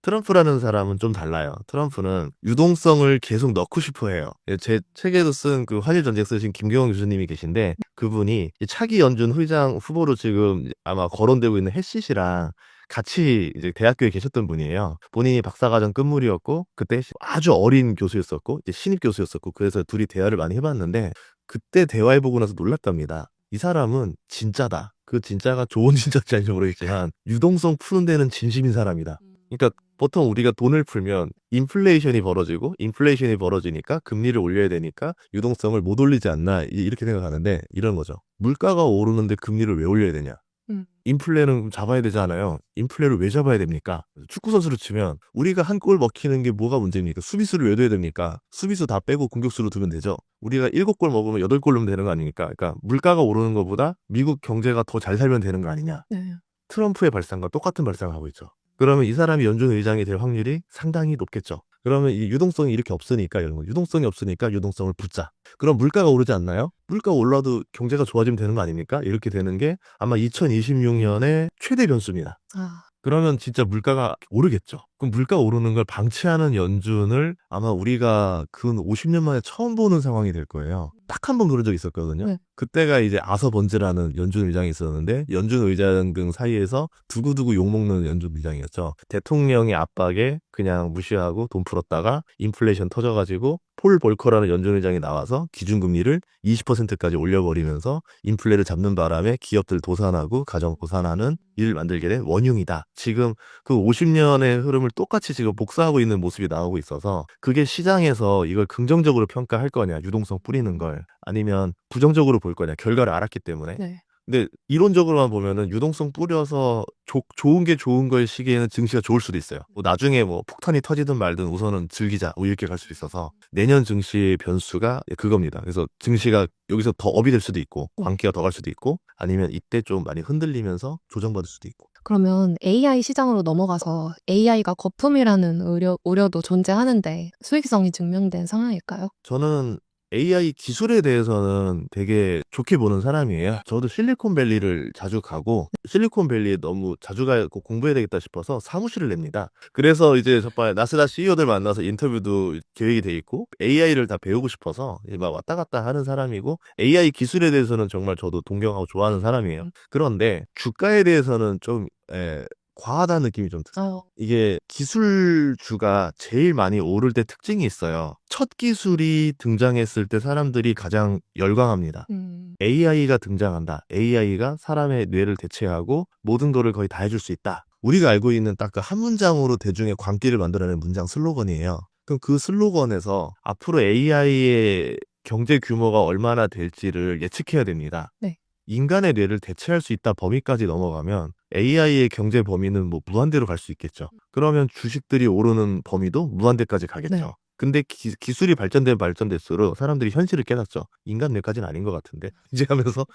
E: 트럼프라는 사람은 좀 달라요. 트럼프는 유동성을 계속 넣고 싶어 해요. 제 책에도 쓴 그 환일 전쟁 쓰신 김경원 교수님이 계신데 그분이 차기 연준 의장 후보로 지금 아마 거론되고 있는 해시시랑 같이 이제 대학교에 계셨던 분이에요. 본인이 박사과정 끝물이었고 그때 아주 어린 교수였었고 이제 신입 교수였었고 그래서 둘이 대화를 많이 해봤는데 그때 대화해보고 나서 놀랐답니다. 이 사람은 진짜다. 그 진짜가 좋은 진짜인지 아닌지 모르겠지만 유동성 푸는 데는 진심인 사람이다. 그러니까 보통 우리가 돈을 풀면 인플레이션이 벌어지니까 금리를 올려야 되니까 유동성을 못 올리지 않나 이렇게 생각하는데 이런 거죠. 물가가 오르는데 금리를 왜 올려야 되냐? 인플레는 잡아야 되잖아요. 인플레를 왜 잡아야 됩니까? 축구 선수로 치면 우리가 한 골 먹히는 게 뭐가 문제입니까? 수비수를 왜 둬야 됩니까? 수비수 다 빼고 공격수로 두면 되죠. 우리가 7골 먹으면 8골 넣으면 되는 거 아닙니까? 그러니까 물가가 오르는 것보다 미국 경제가 더 잘 살면 되는 거 아니냐.
D: 네.
E: 트럼프의 발상과 똑같은 발상을 하고 있죠. 그러면 이 사람이 연준 의장이 될 확률이 상당히 높겠죠. 그러면 이 유동성이 이렇게 없으니까 이런 거. 유동성이 없으니까 유동성을 붙자. 그럼 물가가 오르지 않나요? 물가가 올라도 경제가 좋아지면 되는 거 아닙니까? 이렇게 되는 게 아마 2026년의 최대 변수입니다.
D: 아,
E: 그러면 진짜 물가가 오르겠죠. 그럼 물가 오르는 걸 방치하는 연준을 아마 우리가 근 50년 만에 처음 보는 상황이 될 거예요. 딱 한 번 그런 적이 있었거든요.
D: 네.
E: 그때가 이제 아서 번즈라는 연준 의장이 있었는데 연준 의장 등 사이에서 두고두고 욕먹는 연준 의장이었죠. 대통령의 압박에 그냥 무시하고 돈 풀었다가 인플레이션 터져가지고 폴 볼커라는 연준 의장이 나와서 기준금리를 20%까지 올려버리면서 인플레를 잡는 바람에 기업들 도산하고 가정 도산하는 일을 만들게 된 원흉이다. 지금 그 50년의 흐름을 똑같이 지금 복사하고 있는 모습이 나오고 있어서 그게 시장에서 이걸 긍정적으로 평가할 거냐, 유동성 뿌리는 걸 아니면 부정적으로 볼 거냐, 결과를 알았기 때문에.
D: 네.
E: 근데 이론적으로만 보면은 유동성 뿌려서 좋은 게 좋은 걸 시기에는 증시가 좋을 수도 있어요. 뭐 나중에 뭐 폭탄이 터지든 말든 우선은 즐기자 뭐 이렇게 갈 수도 있어서 내년 증시의 변수가 그겁니다. 그래서 증시가 여기서 더 업이 될 수도 있고 광기가 더 갈 수도 있고 아니면 이때 좀 많이 흔들리면서 조정받을 수도 있고.
D: 그러면 AI 시장으로 넘어가서 AI가 거품이라는 우려도 존재하는데 수익성이 증명된 상황일까요?
E: 저는 AI 기술에 대해서는 되게 좋게 보는 사람이에요. 저도 실리콘밸리를 자주 가고 실리콘밸리에 너무 자주 가고 공부해야 되겠다 싶어서 사무실을 냅니다. 그래서 이제 나스닥 CEO들 만나서 인터뷰도 계획이 돼 있고 AI를 다 배우고 싶어서 막 왔다 갔다 하는 사람이고 AI 기술에 대해서는 정말 저도 동경하고 좋아하는 사람이에요. 그런데 주가에 대해서는 좀 과하다는 느낌이 좀 들어요. 이게 기술주가 제일 많이 오를 때 특징이 있어요. 첫 기술이 등장했을 때 사람들이 가장 열광합니다. AI가 등장한다. AI가 사람의 뇌를 대체하고 모든 거를 거의 다 해줄 수 있다. 우리가 알고 있는 딱 그 한 문장으로 대중의 광기를 만들어내는 문장 슬로건이에요. 그럼 그 슬로건에서 앞으로 AI의 경제 규모가 얼마나 될지를 예측해야 됩니다.
D: 네.
E: 인간의 뇌를 대체할 수 있다 범위까지 넘어가면 AI의 경제 범위는 뭐 무한대로 갈 수 있겠죠. 그러면 주식들이 오르는 범위도 무한대까지 가겠죠.
D: 네.
E: 근데 기술이 발전될수록 사람들이 현실을 깨닫죠. 인간 뇌까지는 아닌 것 같은데 이제 하면서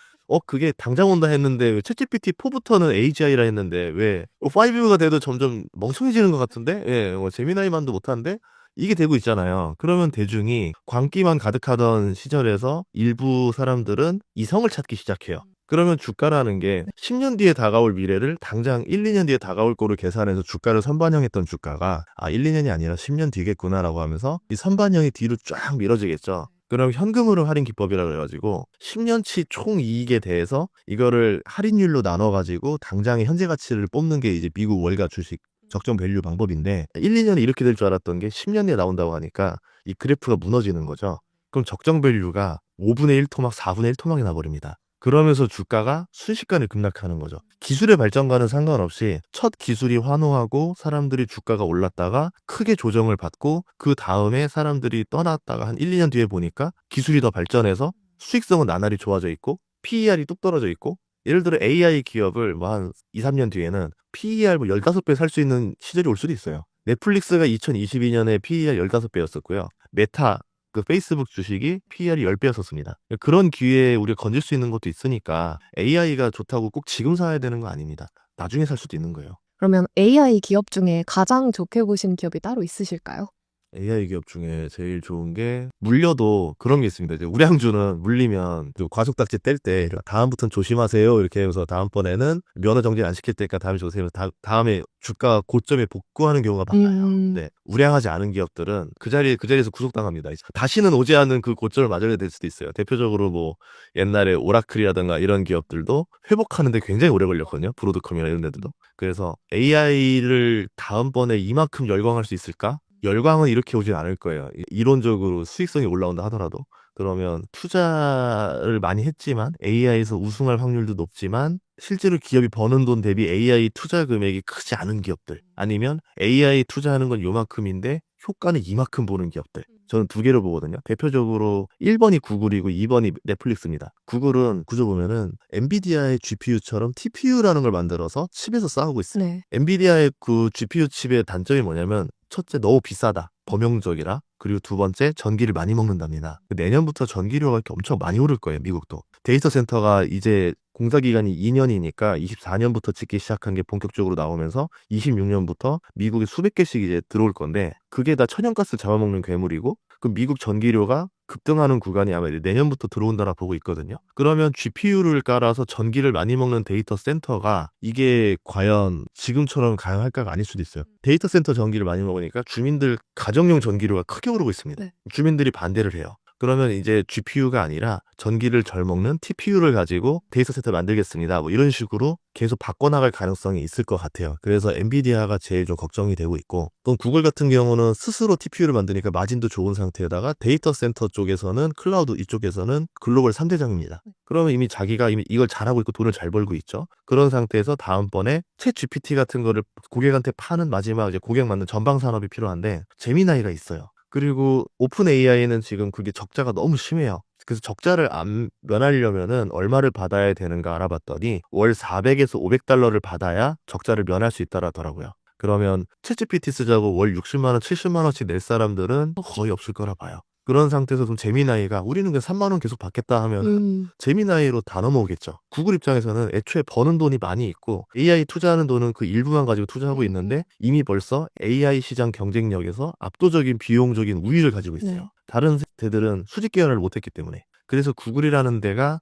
E: 그게 당장 온다 했는데 왜 챗GPT 4부터는 AGI라 했는데 왜 5가 돼도 점점 멍청해지는 것 같은데 제미나이만도 못하는데 이게 되고 있잖아요. 그러면 대중이 광기만 가득하던 시절에서 일부 사람들은 이성을 찾기 시작해요. 그러면 주가라는 게 10년 뒤에 다가올 미래를 당장 1, 2년 뒤에 다가올 거를 계산해서 주가를 선반영했던 주가가 1, 2년이 아니라 10년 뒤겠구나라고 하면서 이 선반영이 뒤로 쫙 밀어지겠죠. 그럼 현금으로 할인 기법이라고 해가지고 10년치 총 이익에 대해서 이거를 할인율로 나눠가지고 당장의 현재 가치를 뽑는 게 이제 미국 월가 주식 적정 밸류 방법인데 1, 2년에 이렇게 될 줄 알았던 게 10년 뒤에 나온다고 하니까 이 그래프가 무너지는 거죠. 그럼 적정 밸류가 5분의 1 토막, 4분의 1 토막이 나버립니다. 그러면서 주가가 순식간에 급락하는 거죠. 기술의 발전과는 상관없이 첫 기술이 환호하고 사람들이 주가가 올랐다가 크게 조정을 받고 그 다음에 사람들이 떠났다가 한 1, 2년 뒤에 보니까 기술이 더 발전해서 수익성은 나날이 좋아져 있고 PER이 뚝 떨어져 있고 예를 들어 AI 기업을 뭐 한 2, 3년 뒤에는 PER 뭐 15배 살 수 있는 시절이 올 수도 있어요. 넷플릭스가 2022년에 PER 15배였었고요. 메타 그 페이스북 주식이 PER이 10배였었습니다. 그런 기회에 우리가 건질 수 있는 것도 있으니까 AI가 좋다고 꼭 지금 사야 되는 거 아닙니다. 나중에 살 수도 있는 거예요.
D: 그러면 AI 기업 중에 가장 좋게 보신 기업이 따로 있으실까요?
E: AI 기업 중에 제일 좋은 게 물려도 그런 게 있습니다. 이제 우량주는 물리면 과속딱지 뗄 때 다음부터는 조심하세요 이렇게 해서 다음번에는 면허 정지 안 시킬 때니까 다음에 조세요. 다음에 주가 고점에 복구하는 경우가 많아요. 네, 우량하지 않은 기업들은 그 자리에서 구속당합니다. 다시는 오지 않는 그 고점을 맞아야 될 수도 있어요. 대표적으로 뭐 옛날에 오라클이라든가 이런 기업들도 회복하는데 굉장히 오래 걸렸거든요. 브로드컴이나 이런 데들도. 그래서 AI를 다음번에 이만큼 열광할 수 있을까? 열광은 이렇게 오진 않을 거예요. 이론적으로 수익성이 올라온다 하더라도. 그러면 투자를 많이 했지만 AI에서 우승할 확률도 높지만 실제로 기업이 버는 돈 대비 AI 투자 금액이 크지 않은 기업들 아니면 AI 투자하는 건 요만큼인데 효과는 이만큼 보는 기업들. 저는 두 개를 보거든요. 대표적으로 1번이 구글이고 2번이 넷플릭스입니다. 구글은 구조 보면은 엔비디아의 GPU처럼 TPU라는 걸 만들어서 칩에서 싸우고 있어요.
D: 네.
E: 엔비디아의 그 GPU 칩의 단점이 뭐냐면 첫째 너무 비싸다. 범용적이라. 그리고 두 번째 전기를 많이 먹는답니다. 내년부터 전기료가 엄청 많이 오를 거예요. 미국도. 데이터 센터가 이제 공사 기간이 2년이니까 24년부터 짓기 시작한 게 본격적으로 나오면서 26년부터 미국에 수백 개씩 이제 들어올 건데 그게 다 천연가스 잡아먹는 괴물이고 그 미국 전기료가 급등하는 구간이 아마 내년부터 들어온다라 보고 있거든요. 그러면 GPU를 깔아서 전기를 많이 먹는 데이터 센터가 이게 과연 지금처럼 가능할까가 아닐 수도 있어요. 데이터 센터 전기를 많이 먹으니까 주민들 가정용 전기료가 크게 오르고 있습니다.
D: 네.
E: 주민들이 반대를 해요. 그러면 이제 GPU가 아니라 전기를 잘 먹는 TPU를 가지고 데이터 센터 만들겠습니다. 뭐 이런 식으로 계속 바꿔나갈 가능성이 있을 것 같아요. 그래서 엔비디아가 제일 좀 걱정이 되고 있고 또 구글 같은 경우는 스스로 TPU를 만드니까 마진도 좋은 상태에다가 데이터 센터 쪽에서는 클라우드 이쪽에서는 글로벌 3대장입니다. 그러면 이미 자기가 이걸 잘하고 있고 돈을 잘 벌고 있죠. 그런 상태에서 다음번에 챗 GPT 같은 거를 고객한테 파는 마지막 이제 고객 맞는 전방 산업이 필요한데 제미나이가 있어요. 그리고 오픈 AI는 지금 그게 적자가 너무 심해요. 그래서 적자를 안 면하려면은 얼마를 받아야 되는가 알아봤더니 월 400에서 500달러를 받아야 적자를 면할 수 있다라더라고요. 그러면 챗GPT 쓰자고 월 60만 원, 70만 원씩 낼 사람들은 거의 없을 거라 봐요. 그런 상태에서 좀 제미나이가 우리는 그냥 3만 원 계속 받겠다 하면 제미나이로 다 넘어오겠죠. 구글 입장에서는 애초에 버는 돈이 많이 있고 AI 투자하는 돈은 그 일부만 가지고 투자하고 있는데 이미 벌써 AI 시장 경쟁력에서 압도적인 비용적인 우위를 가지고 있어요.
D: 네.
E: 다른 데들은 수직 계열을 못했기 때문에. 그래서 구글이라는 데가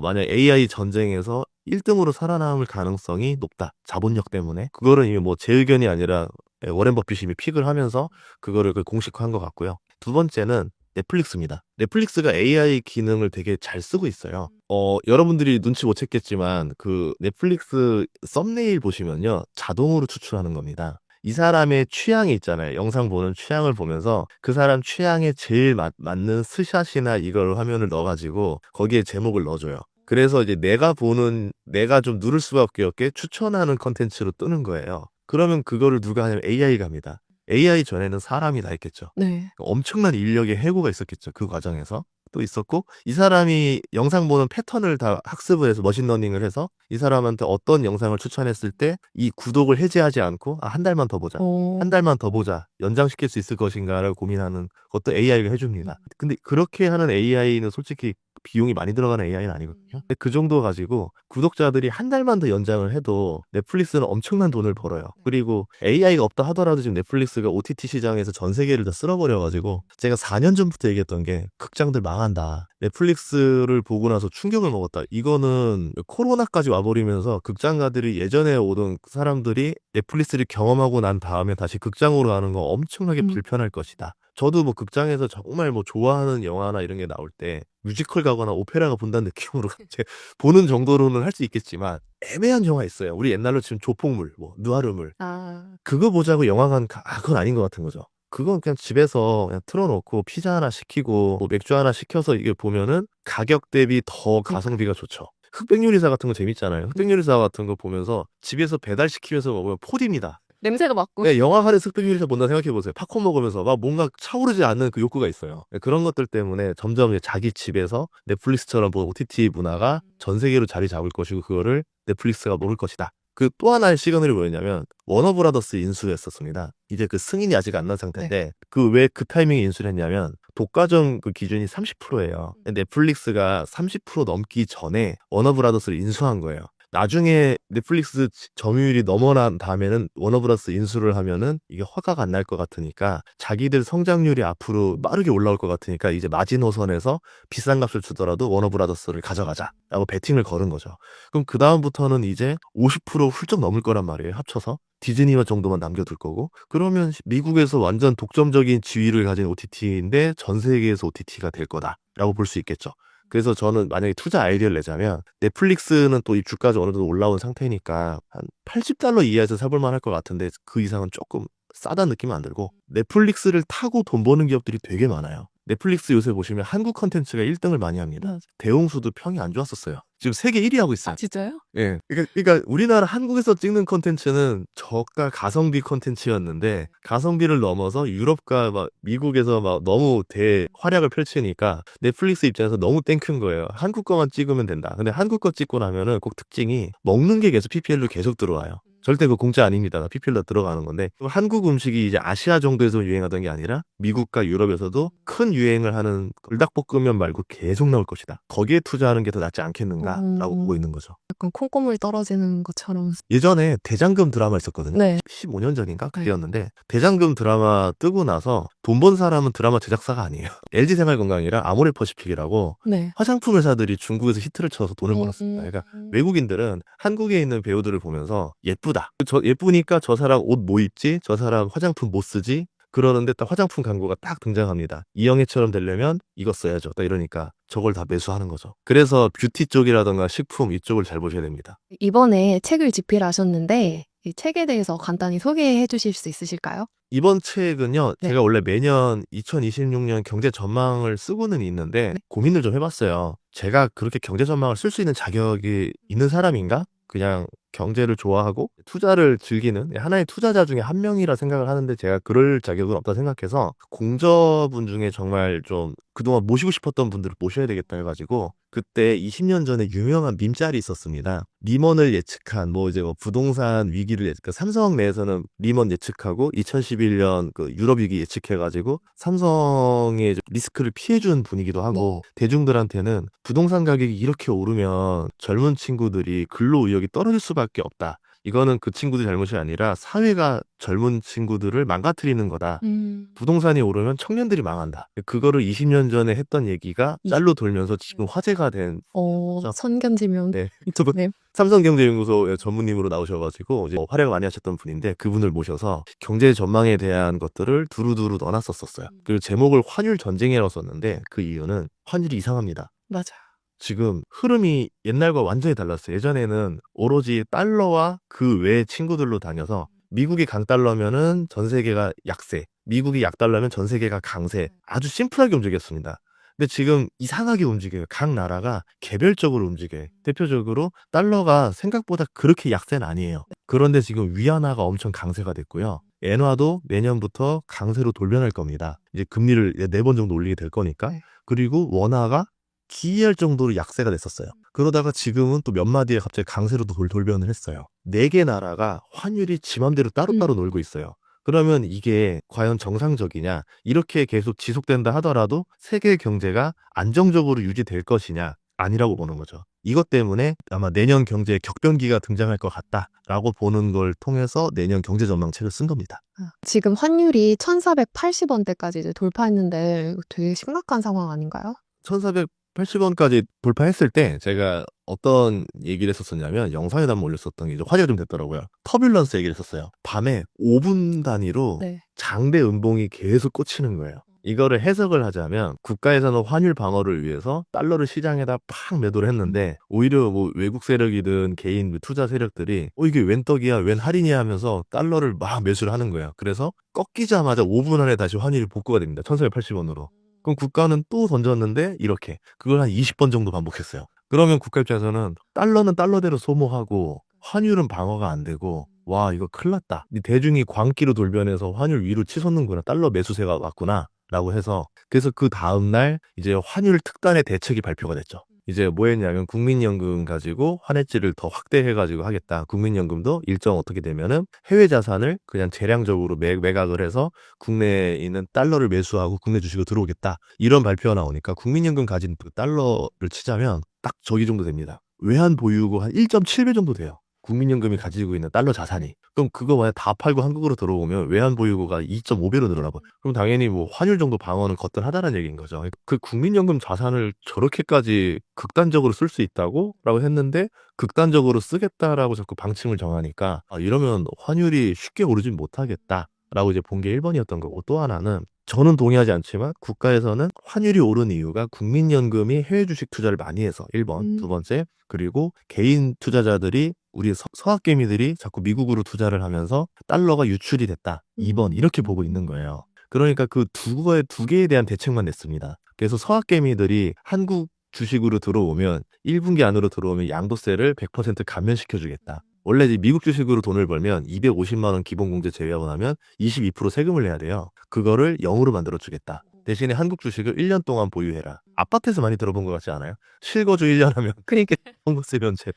E: 만약 AI 전쟁에서 1등으로 살아남을 가능성이 높다. 자본력 때문에. 그거는 이미 뭐 제 의견이 아니라 워렌 버핏이 이미 픽을 하면서 그거를 공식화한 것 같고요. 두 번째는 넷플릭스입니다. 넷플릭스가 AI 기능을 되게 잘 쓰고 있어요. 여러분들이 눈치 못 챘겠지만 그 넷플릭스 썸네일 보시면요. 자동으로 추출하는 겁니다. 이 사람의 취향이 있잖아요. 영상 보는 취향을 보면서 그 사람 취향에 제일 맞는 스샷이나 이걸 화면을 넣어가지고 거기에 제목을 넣어줘요. 그래서 이제 내가 좀 누를 수밖에 없게 추천하는 컨텐츠로 뜨는 거예요. 그러면 그거를 누가 하냐면 AI가 합니다. AI 전에는 사람이 다 했겠죠.
D: 네.
E: 엄청난 인력의 해고가 있었겠죠. 그 과정에서. 또 있었고, 이 사람이 영상 보는 패턴을 다 학습을 해서 머신러닝을 해서 이 사람한테 어떤 영상을 추천했을 때 이 구독을 해지하지 않고 한 달만 더 보자.
D: 어.
E: 한 달만 더 보자. 연장시킬 수 있을 것인가를 고민하는 것도 AI가 해줍니다. 근데 그렇게 하는 AI는 솔직히 비용이 많이 들어가는 AI는 아니거든요. 근데 그 정도 가지고 구독자들이 한 달만 더 연장을 해도 넷플릭스는 엄청난 돈을 벌어요. 그리고 AI가 없다 하더라도 지금 넷플릭스가 OTT 시장에서 전 세계를 다 쓸어버려가지고 제가 4년 전부터 얘기했던 게 극장들 망한다. 넷플릭스를 보고 나서 충격을 먹었다. 이거는 코로나까지 와버리면서 극장가들이 예전에 오던 사람들이 넷플릭스를 경험하고 난 다음에 다시 극장으로 가는 거 엄청나게 불편할 것이다. 저도 뭐 극장에서 정말 뭐 좋아하는 영화나 이런 게 나올 때 뮤지컬 가거나 오페라가 본다는 느낌으로 보는 정도로는 할 수 있겠지만 애매한 영화 있어요. 우리 옛날로 치면 조폭물, 뭐 느와르물
D: 아.
E: 그거 보자고 영화관 그건 아닌 것 같은 거죠. 그건 그냥 집에서 그냥 틀어놓고 피자 하나 시키고 뭐 맥주 하나 시켜서 이게 보면은 가격 대비 더 가성비가 좋죠. 흑백요리사 같은 거 재밌잖아요. 흑백요리사 같은 거 보면서 집에서 배달시키면서 먹으면 4D입니다.
D: 냄새가 맡고.
E: 네, 영화관에서 흑백요리사 본다 생각해보세요. 팝콘 먹으면서 막 뭔가 차오르지 않는 그 욕구가 있어요. 네, 그런 것들 때문에 점점 이제 자기 집에서 넷플릭스처럼 뭐 OTT 문화가 전 세계로 자리 잡을 것이고 그거를 넷플릭스가 모를 것이다. 그 또 하나의 시그널이 뭐였냐면 워너브라더스 인수했었습니다. 이제 그 승인이 아직 안 난 상태인데 그 왜 그 타이밍에 인수를 했냐면 독과점 그 기준이 30%예요. 넷플릭스가 30% 넘기 전에 워너브라더스를 인수한 거예요. 나중에 넷플릭스 점유율이 넘어난 다음에는 워너브라더스 인수를 하면은 이게 허가가 안 날 것 같으니까 자기들 성장률이 앞으로 빠르게 올라올 것 같으니까 이제 마지노선에서 비싼 값을 주더라도 워너브라더스를 가져가자라고 베팅을 걸은 거죠. 그럼 그 다음부터는 이제 50% 훌쩍 넘을 거란 말이에요. 합쳐서. 디즈니와 정도만 남겨둘 거고 그러면 미국에서 완전 독점적인 지위를 가진 OTT인데 전 세계에서 OTT가 될 거다라고 볼 수 있겠죠. 그래서 저는 만약에 투자 아이디어를 내자면 넷플릭스는 또 이 주가가 어느 정도 올라온 상태니까 한 $80 이하에서 사볼 만할 것 같은데 그 이상은 조금 싸다는 느낌은 안 들고 넷플릭스를 타고 돈 버는 기업들이 되게 많아요. 넷플릭스 요새 보시면 한국 컨텐츠가 1등을 많이 합니다. 대홍수도 평이 안 좋았었어요. 지금 세계 1위 하고 있어요.
D: 진짜요?
E: 예. 그러니까 우리나라 한국에서 찍는 컨텐츠는 저가 가성비 컨텐츠였는데 가성비를 넘어서 유럽과 막 미국에서 막 너무 대활약을 펼치니까 넷플릭스 입장에서 너무 땡큐인 거예요. 한국 거만 찍으면 된다. 근데 한국 거 찍고 나면은 꼭 특징이 먹는 게 계속 PPL로 계속 들어와요. 절대 그 공짜 아닙니다. PPL로 들어가는 건데 한국 음식이 이제 아시아 정도에서 유행하던 게 아니라 미국과 유럽에서도 큰 유행을 하는 불닭볶음면 말고 계속 나올 것이다. 거기에 투자하는 게 더 낫지 않겠는가라고 보고 있는 거죠.
D: 약간 콩고물 떨어지는 것처럼.
E: 예전에 대장금 드라마 있었거든요.
D: 네.
E: 15년 전인가 그때였는데 대장금 드라마 뜨고 나서 돈 번 사람은 드라마 제작사가 아니에요. LG생활건강이랑 아모레퍼시픽이라고
D: 네.
E: 화장품 회사들이 중국에서 히트를 쳐서 돈을 벌었습니다. 그러니까 외국인들은 한국에 있는 배우들을 보면서 예쁘다. 예쁘니까 저 사람 옷 뭐 입지? 저 사람 화장품 뭐 쓰지? 그러는데 딱 화장품 광고가 딱 등장합니다. 이영애처럼 되려면 이거 써야죠. 딱 이러니까 저걸 다 매수하는 거죠. 그래서 뷰티 쪽이라던가 식품 이쪽을 잘 보셔야 됩니다.
D: 이번에 책을 집필하셨는데 이 책에 대해서 간단히 소개해 주실 수 있으실까요?
E: 이번 책은요,
D: 네.
E: 제가 원래 매년 2026년 경제 전망을 쓰고는 있는데 고민을 좀 해봤어요. 제가 그렇게 경제 전망을 쓸 수 있는 자격이 있는 사람인가? 그냥 경제를 좋아하고 투자를 즐기는 하나의 투자자 중에 한 명이라 생각을 하는데 제가 그럴 자격은 없다 생각해서 공저분 중에 정말 좀 그동안 모시고 싶었던 분들을 모셔야 되겠다 해가지고 그때 20년 전에 유명한 밈짤이 있었습니다. 리먼을 예측한 뭐 이제 뭐 부동산 위기를 예측, 삼성 내에서는 리먼 예측하고 2011년 그 유럽 위기 예측해가지고 삼성의 리스크를 피해준 분이기도 하고 대중들한테는 부동산 가격이 이렇게 오르면 젊은 친구들이 근로 의욕이 떨어질 수밖에 없다. 이거는 그 친구들 잘못이 아니라 사회가 젊은 친구들을 망가뜨리는 거다. 부동산이 오르면 청년들이 망한다. 그거를 20년 전에 했던 얘기가 짤로 돌면서 지금 화제가 된
D: 선견지명.
E: 네. 저도
D: 네.
E: 삼성경제연구소 전무님으로 나오셔가지고 이제 활약을 많이 하셨던 분인데 그분을 모셔서 경제 전망에 대한 것들을 두루두루 넣어놨었어요. 그리고 제목을 환율 전쟁이라고 썼는데 그 이유는 환율이 이상합니다.
D: 맞아요.
E: 지금 흐름이 옛날과 완전히 달랐어요. 예전에는 오로지 달러와 그 외 친구들로 다녀서 미국이 강달러면은 전 세계가 약세, 미국이 약달러면 전 세계가 강세. 아주 심플하게 움직였습니다. 근데 지금 이상하게 움직여요. 각 나라가 개별적으로 움직여요. 대표적으로 달러가 생각보다 그렇게 약세는 아니에요. 그런데 지금 위안화가 엄청 강세가 됐고요. 엔화도 내년부터 강세로 돌변할 겁니다. 이제 금리를 4번 정도 올리게 될 거니까.
D: 네.
E: 그리고 원화가 기이할 정도로 약세가 됐었어요. 그러다가 지금은 또 몇 마디에 갑자기 강세로 돌변을 했어요. 4개 나라가 환율이 지 맘대로 따로따로 놀고 있어요. 그러면 이게 과연 정상적이냐? 이렇게 계속 지속된다 하더라도 세계 경제가 안정적으로 유지될 것이냐? 아니라고 보는 거죠. 이것 때문에 아마 내년 경제에 격변기가 등장할 것 같다라고 보는 걸 통해서 내년 경제 전망책을 쓴 겁니다.
D: 지금 환율이 1480원대까지 이제 돌파했는데 되게 심각한 상황 아닌가요?
E: 1480원까지 돌파했을 때 제가 어떤 얘기를 했었었냐면 영상에도 한번 올렸었던 게 이제 화제가 좀 됐더라고요. 터뷸런스 얘기를 했었어요. 밤에 5분 단위로
D: 네.
E: 장대 음봉이 계속 꽂히는 거예요. 이거를 해석을 하자면 국가에서는 환율 방어를 위해서 달러를 시장에다 팍 매도를 했는데 오히려 뭐 외국 세력이든 개인 투자 세력들이 이게 웬 떡이야 웬 할인이야 하면서 달러를 막 매수를 하는 거예요. 그래서 꺾이자마자 5분 안에 다시 환율이 복구가 됩니다. 1480원으로. 그럼 국가는 또 던졌는데 이렇게 그걸 한 20번 정도 반복했어요. 그러면 국가 입장에서는 달러는 달러대로 소모하고 환율은 방어가 안 되고 와 이거 큰일 났다. 이 대중이 광기로 돌변해서 환율 위로 치솟는구나. 달러 매수세가 왔구나. 라고 해서 그래서 그 다음날 이제 환율 특단의 대책이 발표가 됐죠. 이제 뭐 했냐면 국민연금 가지고 환해지를 더 확대해가지고 하겠다. 국민연금도 일정 어떻게 되면은 해외 자산을 그냥 재량적으로 매각을 해서 국내에 있는 달러를 매수하고 국내 주식으로 들어오겠다. 이런 발표가 나오니까 국민연금 가진 그 달러를 치자면 딱 저기 정도 됩니다. 외환 보유고 한 1.7배 정도 돼요. 국민연금이 가지고 있는 달러 자산이. 그럼 그거 만약 다 팔고 한국으로 들어오면 외환 보유고가 2.5배로 늘어나고 그럼 당연히 뭐 환율 정도 방어는 거뜬하다는 얘기인 거죠. 그 국민연금 자산을 저렇게까지 극단적으로 쓸 수 있다고? 라고 했는데 극단적으로 쓰겠다라고 자꾸 방침을 정하니까 이러면 환율이 쉽게 오르진 못하겠다. 라고 이제 본 게 1번이었던 거고 또 하나는 저는 동의하지 않지만 국가에서는 환율이 오른 이유가 국민연금이 해외 주식 투자를 많이 해서 1번, 두 번째 그리고 개인 투자자들이 우리 서학개미들이 자꾸 미국으로 투자를 하면서 달러가 유출이 됐다. 2번 이렇게 보고 있는 거예요. 그러니까 그 두 개에 대한 대책만 냈습니다. 그래서 서학개미들이 한국 주식으로 들어오면 1분기 안으로 들어오면 양도세를 100% 감면시켜주겠다. 원래 이제 미국 주식으로 돈을 벌면 250만 원 기본공제 제외하고 나면 22% 세금을 내야 돼요. 그거를 0으로 만들어주겠다. 대신에 한국 주식을 1년 동안 보유해라. 아파트에서 많이 들어본 것 같지 않아요? 실거주 1년 하면 그러니까 종부세 면제.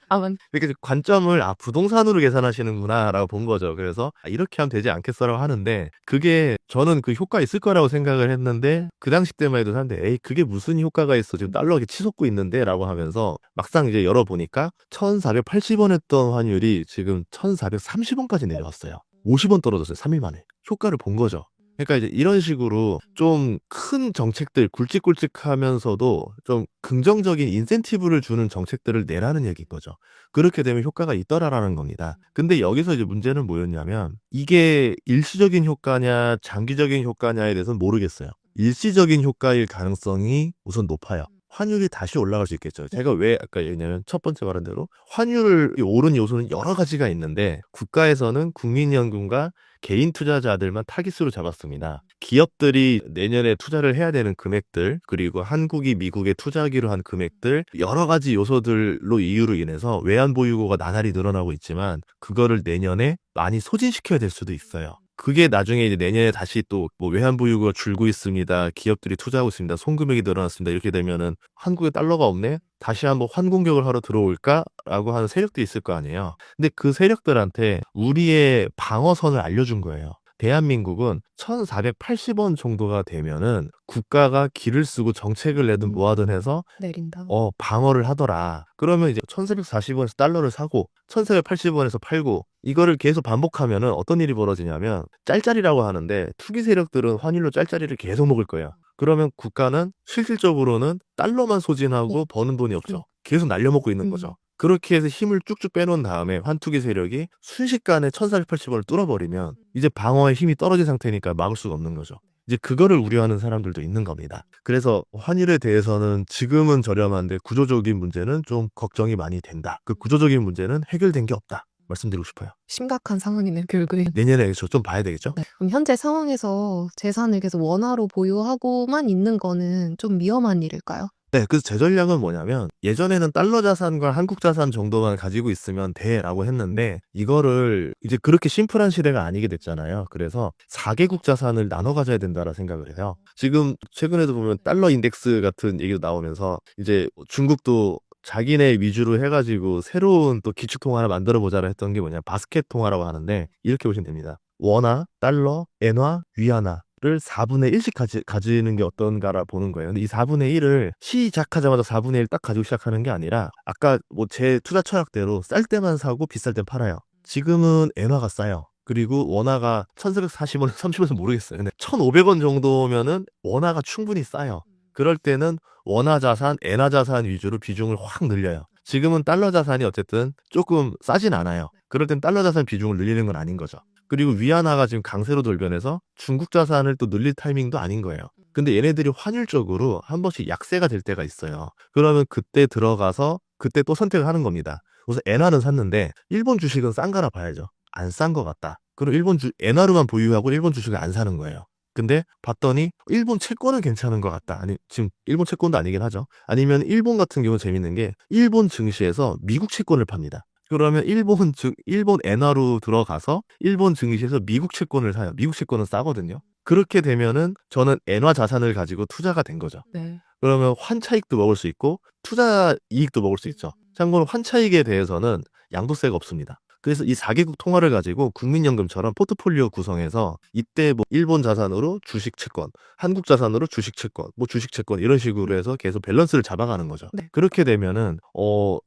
E: 이렇게 관점을 부동산으로 계산하시는구나 라고 본 거죠. 그래서 이렇게 하면 되지 않겠어라고 하는데 그게 저는 그 효과 있을 거라고 생각을 했는데 그 당시 때만 해도 사는데 에이 그게 무슨 효과가 있어 지금 달러 이렇게 치솟고 있는데 라고 하면서 막상 이제 열어보니까 1480원 했던 환율이 지금 1430원까지 내려왔어요. 50원 떨어졌어요. 3일 만에. 효과를 본 거죠. 그러니까 이제 이런 식으로 좀 큰 정책들 굵직굵직하면서도 좀 긍정적인 인센티브를 주는 정책들을 내라는 얘기인 거죠. 그렇게 되면 효과가 있더라라는 겁니다. 근데 여기서 이제 문제는 뭐였냐면 이게 일시적인 효과냐 장기적인 효과냐에 대해서는 모르겠어요. 일시적인 효과일 가능성이 우선 높아요. 환율이 다시 올라갈 수 있겠죠. 제가 왜 아까 얘기냐면 첫 번째 말한 대로 환율이 오른 요소는 여러 가지가 있는데 국가에서는 국민연금과 개인 투자자들만 타깃으로 잡았습니다. 기업들이 내년에 투자를 해야 되는 금액들 그리고 한국이 미국에 투자하기로 한 금액들 여러 가지 요소들로 이유로 인해서 외환 보유고가 나날이 늘어나고 있지만 그거를 내년에 많이 소진시켜야 될 수도 있어요. 그게 나중에 이제 내년에 다시 또 뭐 외환 보유고가 줄고 있습니다. 기업들이 투자하고 있습니다. 손금액이 늘어났습니다. 이렇게 되면은 한국에 달러가 없네? 다시 한번 환공격을 하러 들어올까라고 하는 세력도 있을 거 아니에요. 근데 그 세력들한테 우리의 방어선을 알려준 거예요. 대한민국은 1480원 정도가 되면은 국가가 기를 쓰고 정책을 내든 뭐하든 해서
D: 내린다.
E: 방어를 하더라. 그러면 이제 1440원에서 달러를 사고 1480원에서 팔고 이거를 계속 반복하면은 어떤 일이 벌어지냐면 짤짤이라고 하는데 투기 세력들은 환율로 짤짤이를 계속 먹을 거예요. 그러면 국가는 실질적으로는 달러만 소진하고 버는 돈이 없죠. 계속 날려먹고 있는 거죠. 그렇게 해서 힘을 쭉쭉 빼놓은 다음에 환투기 세력이 순식간에 1480원을 뚫어버리면 이제 방어의 힘이 떨어진 상태니까 막을 수가 없는 거죠. 이제 그거를 우려하는 사람들도 있는 겁니다. 그래서 환율에 대해서는 지금은 저렴한데 구조적인 문제는 좀 걱정이 많이 된다. 그 구조적인 문제는 해결된 게 없다. 말씀드리고 싶어요.
D: 심각한 상황이네요, 결국에.
E: 내년에 저 좀 봐야 되겠죠?
D: 네. 그럼 현재 상황에서 재산을 계속 원화로 보유하고만 있는 거는 좀 위험한 일일까요?
E: 네, 그래서 제 전략은 뭐냐면 예전에는 달러 자산과 한국 자산 정도만 가지고 있으면 돼라고 했는데 이거를 이제 그렇게 심플한 시대가 아니게 됐잖아요. 그래서 4개국 자산을 나눠 가져야 된다라 생각을 해요. 지금 최근에도 보면 달러 인덱스 같은 얘기도 나오면서 이제 중국도 자기네 위주로 해가지고 새로운 또 기축통화 하나 만들어 보자라 했던 게 뭐냐, 바스켓 통화라고 하는데 이렇게 보시면 됩니다. 원화, 달러, 엔화, 위안화 를 4분의 1씩 가지는 게 어떤가라 보는 거예요. 근데 이 4분의 1을 시작하자마자 4분의 1 딱 가지고 시작하는 게 아니라 아까 뭐 제 투자 철학대로 쌀 때만 사고 비쌀 땐 팔아요. 지금은 엔화가 싸요. 그리고 원화가 1440원, 30원에서 모르겠어요. 근데 1500원 정도면은 원화가 충분히 싸요. 그럴 때는 원화 자산, 엔화 자산 위주로 비중을 확 늘려요. 지금은 달러 자산이 어쨌든 조금 싸진 않아요. 그럴 땐 달러 자산 비중을 늘리는 건 아닌 거죠. 그리고 위안화가 지금 강세로 돌변해서 중국 자산을 또 늘릴 타이밍도 아닌 거예요. 근데 얘네들이 환율적으로 한 번씩 약세가 될 때가 있어요. 그러면 그때 들어가서 그때 또 선택을 하는 겁니다. 우선 엔화는 샀는데 일본 주식은 싼 거라 봐야죠. 안 싼 거 같다. 그럼 엔화로만 보유하고 일본 주식을 안 사는 거예요. 근데 봤더니 일본 채권은 괜찮은 것 같다. 아니, 지금 일본 채권도 아니긴 하죠. 아니면 일본 같은 경우 재밌는 게 일본 증시에서 미국 채권을 팝니다. 그러면 일본 엔화로 들어가서 일본 증시에서 미국 채권을 사요. 미국 채권은 싸거든요. 그렇게 되면은 저는 엔화 자산을 가지고 투자가 된 거죠.
D: 네.
E: 그러면 환차익도 먹을 수 있고 투자 이익도 먹을 수 있죠. 참고로 환차익에 대해서는 양도세가 없습니다. 그래서 이 4개국 통화를 가지고 국민연금처럼 포트폴리오 구성해서 이때 뭐 일본 자산으로 주식 채권, 한국 자산으로 주식 채권, 뭐 주식 채권 이런 식으로 해서 계속 밸런스를 잡아가는 거죠.
D: 네.
E: 그렇게 되면은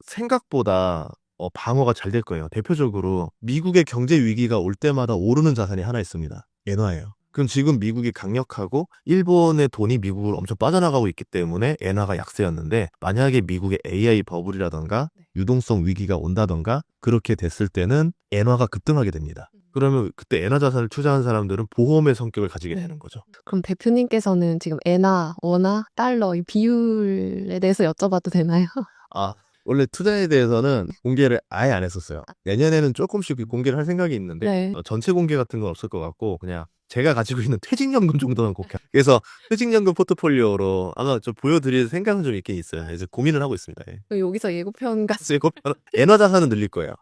E: 생각보다 방어가 잘 될 거예요. 대표적으로 미국의 경제 위기가 올 때마다 오르는 자산이 하나 있습니다. 엔화예요. 그럼 지금 미국이 강력하고 일본의 돈이 미국으로 엄청 빠져나가고 있기 때문에 엔화가 약세였는데 만약에 미국의 AI 버블이라던가 유동성 위기가 온다던가 그렇게 됐을 때는 엔화가 급등하게 됩니다. 그러면 그때 엔화 자산을 투자한 사람들은 보험의 성격을 가지게 되는 거죠.
D: 그럼 대표님께서는 지금 엔화, 원화, 달러 이 비율에 대해서 여쭤봐도 되나요?
E: 원래 투자에 대해서는 공개를 아예 안 했었어요. 내년에는 조금씩 공개를 할 생각이 있는데
D: 네.
E: 전체 공개 같은 건 없을 것 같고 그냥 제가 가지고 있는 퇴직연금 정도는 공개. 그래서 퇴직연금 포트폴리오로 아마 좀 보여드릴 생각은 좀 있긴 있어요. 이제 고민을 하고 있습니다. 예.
D: 여기서 예고편 같이.
E: 엔화 자산은 늘릴 거예요.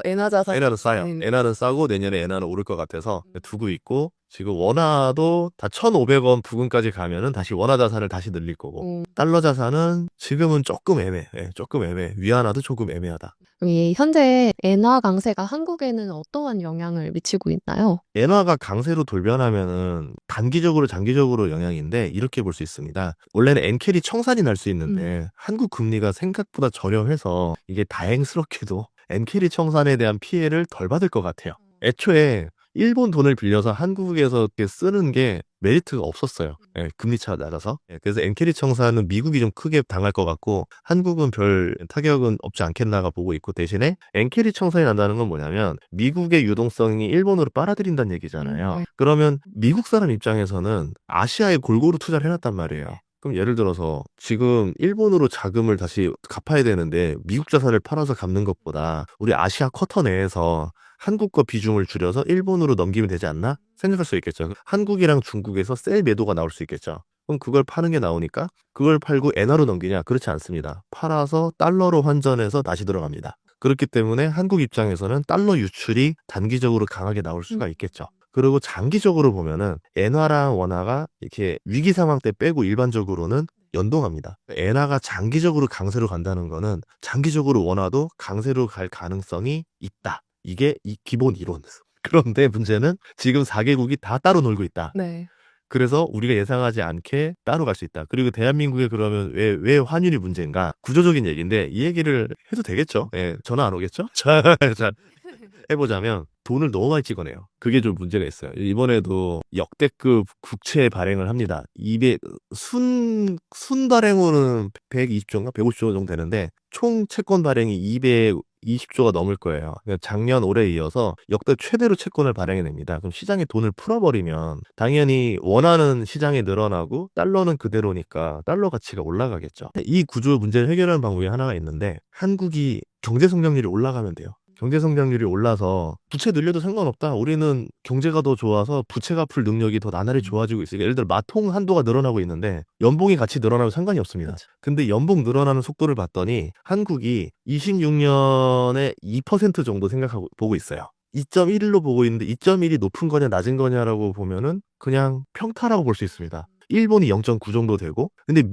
D: 엔화 자산.
E: 엔화는 싸요.
D: 네.
E: 엔화는 싸고 내년에 엔화는 오를 것 같아서 두고 있고 지금 원화도 다 1,500원 부근까지 가면은 다시 원화 자산을 다시 늘릴 거고 달러 자산은 지금은 조금 애매해. 조금 애매해. 위안화도 조금 애매하다.
D: 이 현재 엔화 강세가 한국에는 어떠한 영향을 미치고 있나요?
E: 엔화가 강세로 돌변하면은 단기적으로 장기적으로 영향인데 이렇게 볼 수 있습니다. 원래는 엔캐리 청산이 날 수 있는데 한국 금리가 생각보다 저렴해서 이게 다행스럽게도 엔캐리 청산에 대한 피해를 덜 받을 것 같아요. 애초에 일본 돈을 빌려서 한국에서 이렇게 쓰는 게 메리트가 없었어요. 금리 차가 낮아서. 그래서 엔캐리 청산은 미국이 좀 크게 당할 것 같고 한국은 별 타격은 없지 않겠나가 보고 있고 대신에 엔캐리 청산이 난다는 건 뭐냐면 미국의 유동성이 일본으로 빨아들인다는 얘기잖아요. 그러면 미국 사람 입장에서는 아시아에 골고루 투자를 해놨단 말이에요. 그럼 예를 들어서 지금 일본으로 자금을 다시 갚아야 되는데 미국 자산을 팔아서 갚는 것보다 우리 아시아 쿼터 내에서 한국 거 비중을 줄여서 일본으로 넘기면 되지 않나? 생각할 수 있겠죠. 한국이랑 중국에서 셀 매도가 나올 수 있겠죠. 그럼 그걸 파는 게 나오니까 그걸 팔고 엔화로 넘기냐? 그렇지 않습니다. 팔아서 달러로 환전해서 다시 들어갑니다. 그렇기 때문에 한국 입장에서는 달러 유출이 단기적으로 강하게 나올 수가 있겠죠. 그리고 장기적으로 보면은 엔화랑 원화가 이렇게 위기 상황 때 빼고 일반적으로는 연동합니다. 엔화가 장기적으로 강세로 간다는 거는 장기적으로 원화도 강세로 갈 가능성이 있다. 이게 이 기본 이론. 그런데 문제는 지금 4개국이 다 따로 놀고 있다.
D: 네.
E: 그래서 우리가 예상하지 않게 따로 갈 수 있다. 그리고 대한민국에 그러면 왜 환율이 문제인가? 구조적인 얘기인데 이 얘기를 해도 되겠죠? 전화 안 오겠죠? 자, 해보자면 돈을 너무 많이 찍어내요. 그게 좀 문제가 있어요. 이번에도 역대급 국채 발행을 합니다. 순 발행으로는 120조인가 150조 정도 되는데 총 채권 발행이 220조가 넘을 거예요. 그러니까 작년 올해 이어서 역대 최대로 채권을 발행해냅니다. 그럼 시장에 돈을 풀어버리면 당연히 원하는 시장이 늘어나고 달러는 그대로니까 달러 가치가 올라가겠죠. 이 구조 문제를 해결하는 방법이 하나가 있는데 한국이 경제 성장률이 올라가면 돼요. 경제 성장률이 올라서 부채 늘려도 상관없다. 우리는 경제가 더 좋아서 부채 갚을 능력이 더 나날이 좋아지고 있으니까 예를 들어 마통 한도가 늘어나고 있는데 연봉이 같이 늘어나면 상관이 없습니다.
D: 그쵸.
E: 근데 연봉 늘어나는 속도를 봤더니 한국이 26년에 2% 정도 생각하고 보고 있어요. 2.1로 보고 있는데 2.1이 높은 거냐 낮은 거냐라고 보면은 그냥 평타라고 볼 수 있습니다. 일본이 0.9 정도 되고 근데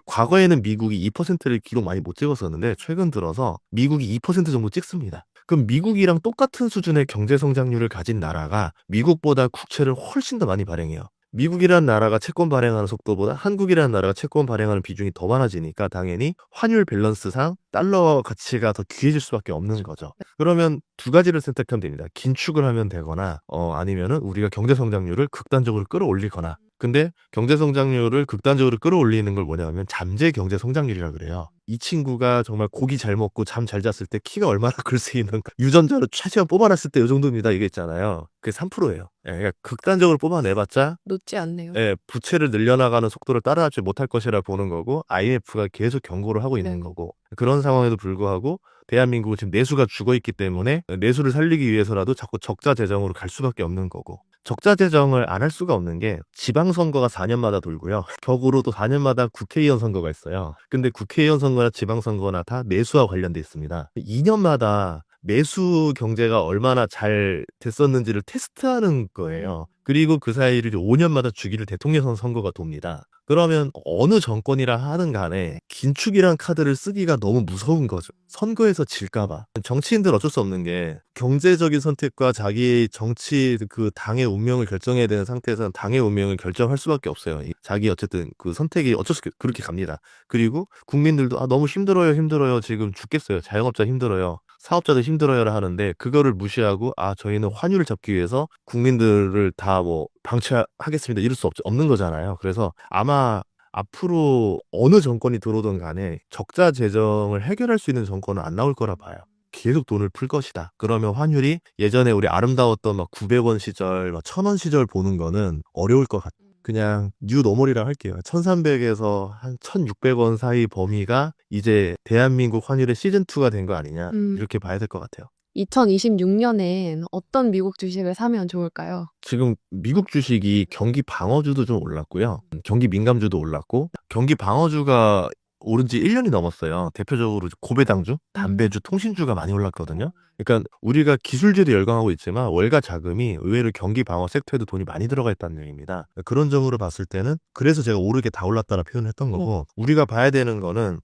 E: 과거에는 미국이 2%를 기록 많이 못 찍었었는데 최근 들어서 미국이 2% 정도 찍습니다. 그럼 미국이랑 똑같은 수준의 경제 성장률을 가진 나라가 미국보다 국채를 훨씬 더 많이 발행해요. 미국이라는 나라가 채권 발행하는 속도보다 한국이라는 나라가 채권 발행하는 비중이 더 많아지니까 당연히 환율 밸런스상 달러 가치가 더 귀해질 수밖에 없는 거죠. 그러면 두 가지를 선택하면 됩니다. 긴축을 하면 되거나 아니면은 우리가 경제 성장률을 극단적으로 끌어올리거나. 근데 경제 성장률을 극단적으로 끌어올리는 걸 뭐냐면 잠재 경제 성장률이라 그래요. 이 친구가 정말 고기 잘 먹고 잠 잘 잤을 때 키가 얼마나 클 수 있는 유전자로 최대한 뽑아놨을 때 이 정도입니다. 이게 있잖아요. 그게 3%예요. 그러니까 극단적으로 뽑아내봤자
D: 높지 않네요.
E: 부채를 늘려나가는 속도를 따라잡지 못할 것이라 보는 거고 IMF가 계속 경고를 하고 있는
D: 네.
E: 거고 그런 상황에도 불구하고 대한민국은 지금 내수가 죽어 있기 때문에 내수를 살리기 위해서라도 자꾸 적자 재정으로 갈 수밖에 없는 거고 적자 재정을 안 할 수가 없는 게 지방선거가 4년마다 돌고요. 격으로 또 4년마다 국회의원 선거가 있어요. 근데 국회의원 선거나 지방선거나 다 내수와 관련돼 있습니다. 2년마다 내수 경제가 얼마나 잘 됐었는지를 테스트하는 거예요. 그리고 그 사이를 5년마다 주기를 대통령 선거가 돕니다. 그러면 어느 정권이라 하든 간에 긴축이란 카드를 쓰기가 너무 무서운 거죠. 선거에서 질까봐. 정치인들 어쩔 수 없는 게 경제적인 선택과 자기의 정치 그 당의 운명을 결정해야 되는 상태에서는 당의 운명을 결정할 수밖에 없어요. 자기 어쨌든 그 선택이 어쩔 수 없이 그렇게 갑니다. 그리고 국민들도 너무 힘들어요. 지금 죽겠어요. 자영업자 힘들어요. 사업자도 힘들어요라 하는데 그거를 무시하고 저희는 환율을 잡기 위해서 국민들을 다 방치하겠습니다. 이럴 수 없는 거잖아요. 그래서 아마 앞으로 어느 정권이 들어오든 간에 적자 재정을 해결할 수 있는 정권은 안 나올 거라 봐요. 계속 돈을 풀 것이다. 그러면 환율이 예전에 우리 아름다웠던 900원 시절, 1000원 시절 보는 거는 어려울 것 같아요. 그냥 뉴 노멀이라 할게요. 1300에서 한 1600원 사이 범위가 이제 대한민국 환율의 시즌2가 된 거 아니냐 이렇게 봐야 될 것 같아요.
D: 2026년엔 어떤 미국 주식을 사면 좋을까요?
E: 지금 미국 주식이 경기 방어주도 좀 올랐고요. 경기 민감주도 올랐고 경기 방어주가 오른 지 1년이 넘었어요. 대표적으로 고배당주, 담배주, 통신주가 많이 올랐거든요. 그러니까 우리가 기술주에도 열광하고 있지만 월가 자금이 의외로 경기 방어 섹터에도 돈이 많이 들어가 있다는 얘기입니다. 그런 점으로 봤을 때는 그래서 제가 오르게 다 올랐다라 표현을 했던 거고 우리가 봐야 되는 거는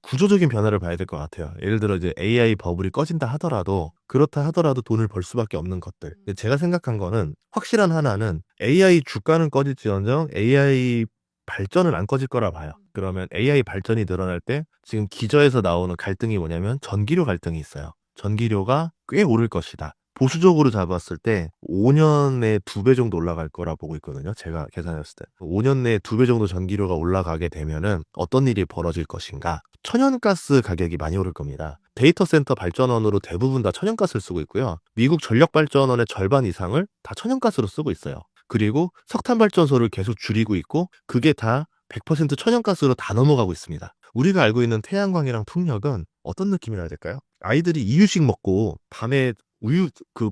E: 구조적인 변화를 봐야 될 것 같아요. 예를 들어 이제 AI 버블이 꺼진다 하더라도 그렇다 하더라도 돈을 벌 수밖에 없는 것들. 근데 제가 생각한 거는 확실한 하나는 AI 주가는 꺼질지언정 AI 발전은 안 꺼질 거라 봐요. 그러면 AI 발전이 늘어날 때 지금 기저에서 나오는 갈등이 뭐냐면 전기료 갈등이 있어요. 전기료가 꽤 오를 것이다. 보수적으로 잡았을 때 5년 내에 2배 정도 올라갈 거라 보고 있거든요. 제가 계산했을 때. 5년 내에 2배 정도 전기료가 올라가게 되면은 어떤 일이 벌어질 것인가. 천연가스 가격이 많이 오를 겁니다. 데이터 센터 발전원으로 대부분 다 천연가스를 쓰고 있고요. 미국 전력발전원의 절반 이상을 다 천연가스로 쓰고 있어요. 그리고 석탄발전소를 계속 줄이고 있고 그게 다 100% 천연가스로 다 넘어가고 있습니다. 우리가 알고 있는 태양광이랑 풍력은 어떤 느낌이라 해야 될까요? 아이들이 이유식 먹고 밤에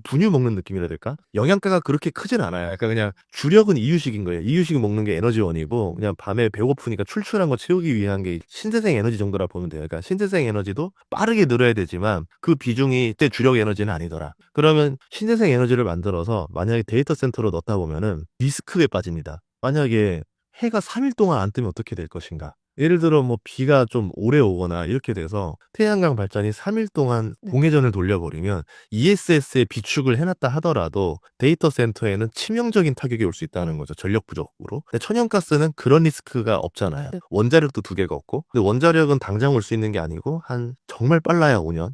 E: 분유 먹는 느낌이라 해야 될까? 영양가가 그렇게 크진 않아요. 약간 그냥 주력은 이유식인 거예요. 이유식 먹는 게 에너지원이고 그냥 밤에 배고프니까 출출한 거 채우기 위한 게 신재생 에너지 정도라 보면 돼요. 그러니까 신재생 에너지도 빠르게 늘어야 되지만 그 비중이 때 주력 에너지는 아니더라. 그러면 신재생 에너지를 만들어서 만약에 데이터 센터로 넣다 보면은 리스크에 빠집니다. 만약에 해가 3일 동안 안 뜨면 어떻게 될 것인가? 예를 들어 비가 좀 오래 오거나 이렇게 돼서 태양광 발전이 3일 동안 공회전을 돌려버리면 ESS에 비축을 해놨다 하더라도 데이터 센터에는 치명적인 타격이 올 수 있다는 거죠. 전력 부족으로. 근데 천연가스는 그런 리스크가 없잖아요. 원자력도 2개가 없고. 근데 원자력은 당장 올 수 있는 게 아니고 한 정말 빨라야 5년,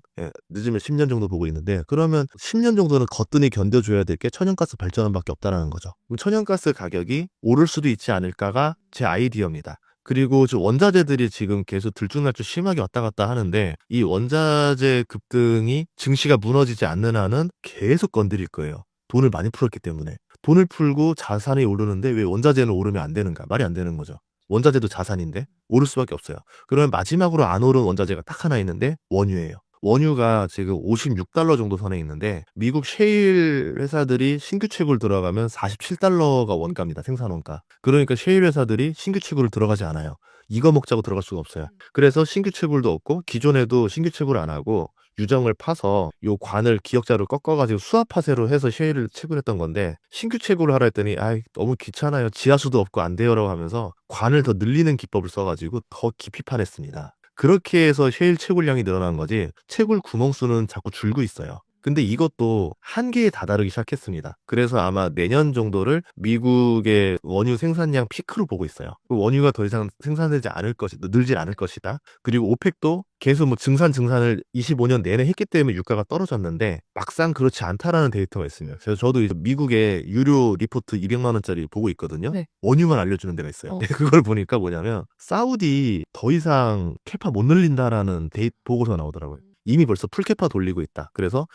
E: 늦으면 10년 정도 보고 있는데 그러면 10년 정도는 거뜬히 견뎌줘야 될 게 천연가스 발전원밖에 없다는 거죠. 천연가스 가격이 오를 수도 있지 않을까가 제 아이디어입니다. 그리고 원자재들이 지금 계속 들쭉날쭉 심하게 왔다 갔다 하는데 이 원자재 급등이 증시가 무너지지 않는 한은 계속 건드릴 거예요. 돈을 많이 풀었기 때문에. 돈을 풀고 자산이 오르는데 왜 원자재는 오르면 안 되는가? 말이 안 되는 거죠. 원자재도 자산인데 오를 수밖에 없어요. 그러면 마지막으로 안 오른 원자재가 딱 하나 있는데 원유예요. 원유가 지금 56달러 정도 선에 있는데 미국 셰일 회사들이 신규 채굴 들어가면 47달러가 원가입니다. 생산 원가. 그러니까 셰일 회사들이 신규 채굴을 들어가지 않아요. 이거 먹자고 들어갈 수가 없어요. 그래서 신규 채굴도 없고 기존에도 신규 채굴 안 하고 유정을 파서 요 관을 기역자로 꺾어가지고 수압파쇄로 해서 셰일을 채굴했던 건데 신규 채굴을 하라 했더니 너무 귀찮아요. 지하수도 없고 안 돼요라고 하면서 관을 더 늘리는 기법을 써가지고 더 깊이 파냈습니다. 그렇게 해서 셰일 채굴량이 늘어난 거지 채굴 구멍 수는 자꾸 줄고 있어요. 근데 이것도 한계에 다다르기 시작했습니다. 그래서 아마 내년 정도를 미국의 원유 생산량 피크로 보고 있어요. 원유가 더 이상 생산되지 않을 것이다, 늘질 않을 것이다. 그리고 오펙도 계속 뭐 증산을 25년 내내 했기 때문에 유가가 떨어졌는데 막상 그렇지 않다라는 데이터가 있습니다. 그래서 저도 이제 미국의 유료 리포트 200만 원짜리 보고 있거든요.
D: 네.
E: 원유만 알려주는 데가 있어요.
D: 어.
E: 근데 그걸 보니까 뭐냐면 사우디 더 이상 캐파 못 늘린다라는 보고서 나오더라고요. 이미 벌써 풀캐파 돌리고 있다. 그래서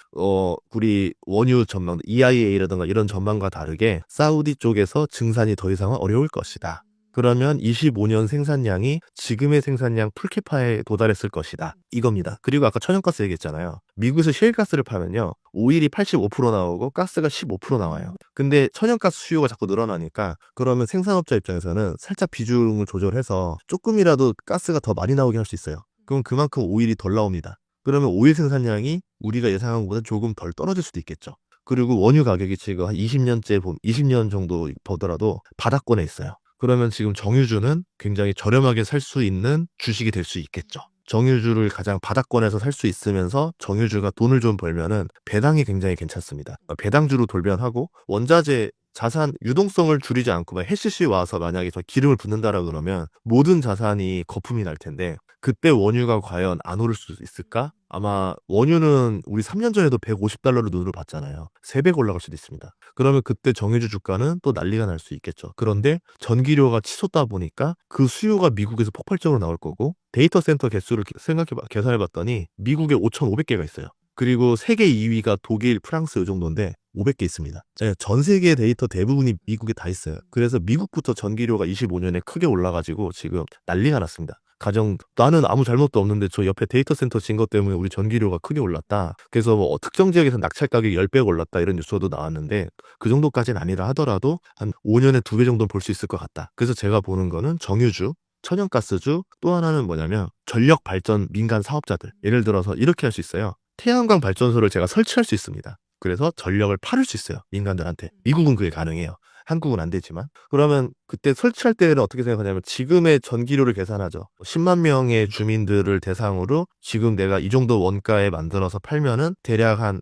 E: 우리 원유 전망 EIA라든가 이런 전망과 다르게 사우디 쪽에서 증산이 더 이상은 어려울 것이다. 그러면 25년 생산량이 지금의 생산량 풀캐파에 도달했을 것이다. 이겁니다. 그리고 아까 천연가스 얘기했잖아요. 미국에서 셰일가스를 파면요. 오일이 85% 나오고 가스가 15% 나와요. 근데 천연가스 수요가 자꾸 늘어나니까 그러면 생산업자 입장에서는 살짝 비중을 조절해서 조금이라도 가스가 더 많이 나오게 할 수 있어요. 그럼 그만큼 오일이 덜 나옵니다. 그러면 오일 생산량이 우리가 예상한 것보다 조금 덜 떨어질 수도 있겠죠. 그리고 원유 가격이 지금 한 20년 정도 보더라도 바닥권에 있어요. 그러면 지금 정유주는 굉장히 저렴하게 살 수 있는 주식이 될 수 있겠죠. 정유주를 가장 바닥권에서 살 수 있으면서 정유주가 돈을 좀 벌면은 배당이 굉장히 괜찮습니다. 배당주로 돌변하고 원자재 자산 유동성을 줄이지 않고 해시시 와서 만약에 저 기름을 붓는다라고 그러면 모든 자산이 거품이 날 텐데 그때 원유가 과연 안 오를 수 있을까? 아마 원유는 우리 3년 전에도 150달러를 눈으로 봤잖아요. 3배 올라갈 수도 있습니다. 그러면 그때 정유주 주가는 또 난리가 날 수 있겠죠. 그런데 전기료가 치솟다 보니까 그 수요가 미국에서 폭발적으로 나올 거고 데이터 센터 개수를 계산해 봤더니 미국에 5,500개가 있어요. 그리고 세계 2위가 독일, 프랑스 이 정도인데 500개 있습니다. 전 세계 데이터 대부분이 미국에 다 있어요. 그래서 미국부터 전기료가 25년에 크게 올라가지고 지금 난리가 났습니다. 나는 아무 잘못도 없는데 저 옆에 데이터 센터 진 것 때문에 우리 전기료가 크게 올랐다. 그래서 뭐 특정 지역에서 낙찰 가격이 10배 올랐다 이런 뉴스도 나왔는데 그 정도까지는 아니라 하더라도 한 5년에 2배 정도는 볼 수 있을 것 같다. 그래서 제가 보는 거는 정유주, 천연가스주, 또 하나는 뭐냐면 전력 발전 민간 사업자들. 예를 들어서 이렇게 할 수 있어요. 태양광 발전소를 제가 설치할 수 있습니다. 그래서 전력을 팔을 수 있어요. 민간들한테. 미국은 그게 가능해요. 한국은 안 되지만. 그러면 그때 설치할 때는 어떻게 생각하냐면 지금의 전기료를 계산하죠. 10만 명의 주민들을 대상으로 지금 내가 이 정도 원가에 만들어서 팔면은 대략 한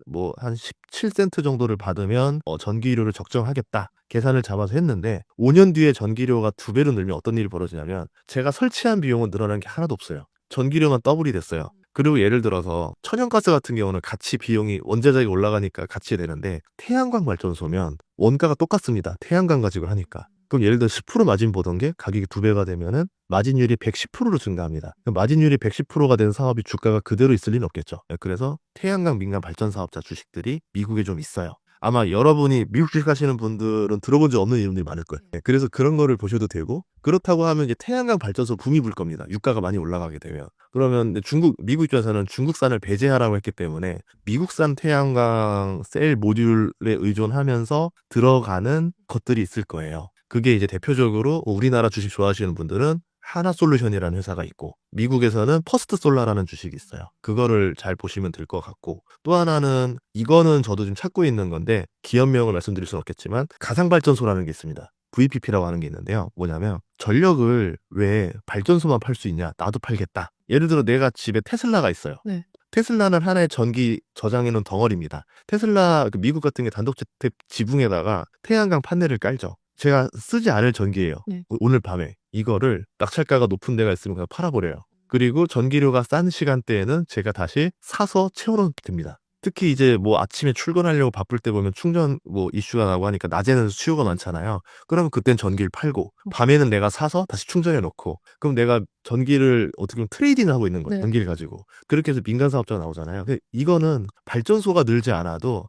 E: 17센트 정도를 받으면 전기료를 적정하겠다. 계산을 잡아서 했는데 5년 뒤에 전기료가 2배로 늘면 어떤 일이 벌어지냐면 제가 설치한 비용은 늘어난 게 하나도 없어요. 전기료만 더블이 됐어요. 그리고 예를 들어서 천연가스 같은 경우는 같이 비용이 원자재가 올라가니까 같이 되는데 태양광 발전소면 원가가 똑같습니다. 태양광 가지고 하니까. 그럼 예를 들어 10% 마진 보던 게 가격이 2배가 되면은 마진율이 110%로 증가합니다. 마진율이 110%가 된 사업이 주가가 그대로 있을 리는 없겠죠. 그래서 태양광 민간 발전 사업자 주식들이 미국에 좀 있어요. 아마 여러분이 미국 주식 하시는 분들은 들어본 적 없는 이름들이 많을 거예요. 그래서 그런 거를 보셔도 되고 그렇다고 하면 이제 태양광 발전소 붐이 불 겁니다. 유가가 많이 올라가게 되면. 그러면 미국 입장에서는 중국산을 배제하라고 했기 때문에 미국산 태양광 셀 모듈에 의존하면서 들어가는 것들이 있을 거예요. 그게 이제 대표적으로 우리나라 주식 좋아하시는 분들은 하나솔루션이라는 회사가 있고 미국에서는 퍼스트솔라라는 주식이 있어요. 그거를 잘 보시면 될 것 같고 또 하나는 이거는 저도 지금 찾고 있는 건데 기업명을 말씀드릴 수는 없겠지만 가상발전소라는 게 있습니다. VPP라고 하는 게 있는데요. 뭐냐면 전력을 왜 발전소만 팔 수 있냐? 나도 팔겠다. 예를 들어 내가 집에 테슬라가 있어요.
D: 네.
E: 테슬라는 하나의 전기 저장해놓은 덩어리입니다. 테슬라 미국 같은 게 단독주택 지붕에다가 태양광 판넬을 깔죠. 제가 쓰지 않을 전기예요.
D: 네.
E: 오늘 밤에 이거를 낙찰가가 높은 데가 있으면 그냥 팔아버려요. 그리고 전기료가 싼 시간대에는 제가 다시 사서 채워놓으면 됩니다. 특히 이제 뭐 아침에 출근하려고 바쁠 때 보면 충전 이슈가 나고 하니까 낮에는 수요가 많잖아요. 그러면 그땐 전기를 팔고 밤에는 내가 사서 다시 충전해 놓고 그럼 내가 전기를 어떻게 보면 트레이딩을 하고 있는 거예요.
D: 네.
E: 전기를 가지고. 그렇게 해서 민간 사업자가 나오잖아요. 근데 이거는 발전소가 늘지 않아도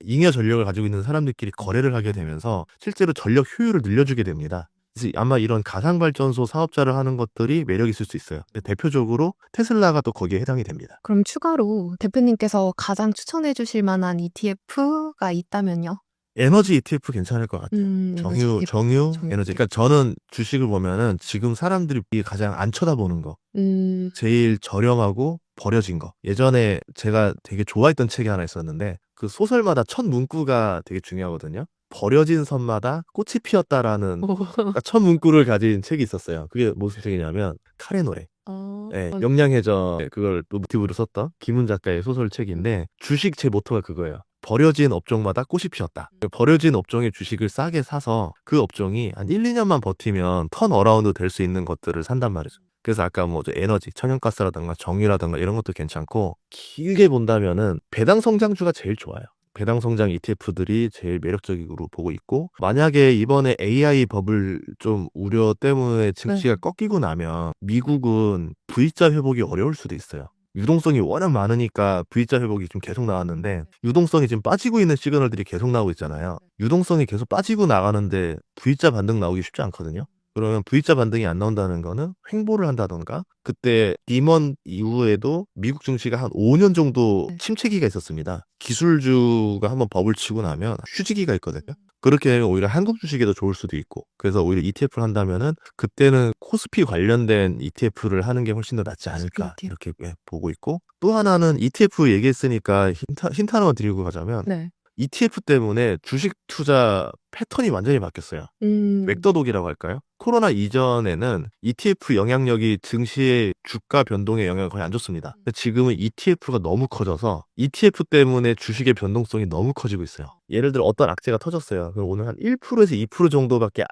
E: 잉여 전력을 가지고 있는 사람들끼리 거래를 하게 되면서 실제로 전력 효율을 늘려주게 됩니다. 그래서 아마 이런 가상발전소 사업자를 하는 것들이 매력 있을 수 있어요. 근데 대표적으로 테슬라가 또 거기에 해당이 됩니다.
D: 그럼 추가로 대표님께서 가장 추천해 주실 만한 ETF가 있다면요?
E: 에너지 ETF 괜찮을 것 같아요.
D: 에너지
E: 정유,
D: ETF.
E: 정유,
D: 정유.
E: 에너지. 그러니까 저는 주식을 보면은 지금 사람들이 가장 안 쳐다보는 거. 제일 저렴하고 버려진 거. 예전에 제가 되게 좋아했던 책이 하나 있었는데 그 소설마다 첫 문구가 되게 중요하거든요. 버려진 섬마다 꽃이 피었다라는 그러니까 첫 문구를 가진 책이 있었어요. 그게 무슨 책이냐면 칼의 노래. 네, 명량해전 그걸 또 모티브로 썼던 김훈 작가의 소설책인데 주식 제 모토가 그거예요. 버려진 업종마다 꽃이 피었다. 버려진 업종의 주식을 싸게 사서 그 업종이 한 1, 2년만 버티면 턴 어라운드 될 수 있는 것들을 산단 말이죠. 그래서 아까 뭐 에너지, 천연가스라든가 정유라든가 이런 것도 괜찮고 길게 본다면은 배당 성장주가 제일 좋아요. 배당 성장 ETF들이 제일 매력적으로 보고 있고 만약에 이번에 AI 버블 좀 우려 때문에 증시가 꺾이고 나면 미국은 V자 회복이 어려울 수도 있어요. 유동성이 워낙 많으니까 V자 회복이 좀 계속 나왔는데 유동성이 지금 빠지고 있는 시그널들이 계속 나오고 있잖아요. 유동성이 계속 빠지고 나가는데 V자 반등 나오기 쉽지 않거든요. 그러면 V자 반등이 안 나온다는 거는 횡보를 한다던가 그때 리먼 이후에도 미국 증시가 한 5년 정도 침체기가 있었습니다. 기술주가 한번 버블 치고 나면 휴지기가 있거든요. 그렇게 되면 오히려 한국 주식에도 좋을 수도 있고 그래서 오히려 ETF를 한다면은 그때는 코스피 관련된 ETF를 하는 게 훨씬 더 낫지 않을까
D: ETF.
E: 이렇게 보고 있고 또 하나는 ETF 얘기했으니까 힌트 하나만 드리고 가자면
D: 네.
E: ETF 때문에 주식 투자 패턴이 완전히 바뀌었어요. 맥더독이라고 할까요? 코로나 이전에는 ETF 영향력이 증시의 주가 변동에 영향을 거의 안 줬습니다. 근데 지금은 ETF가 너무 커져서 ETF 때문에 주식의 변동성이 너무 커지고 있어요. 예를 들어 어떤 악재가 터졌어요. 그럼 오늘 한 1%에서 2% 정도밖에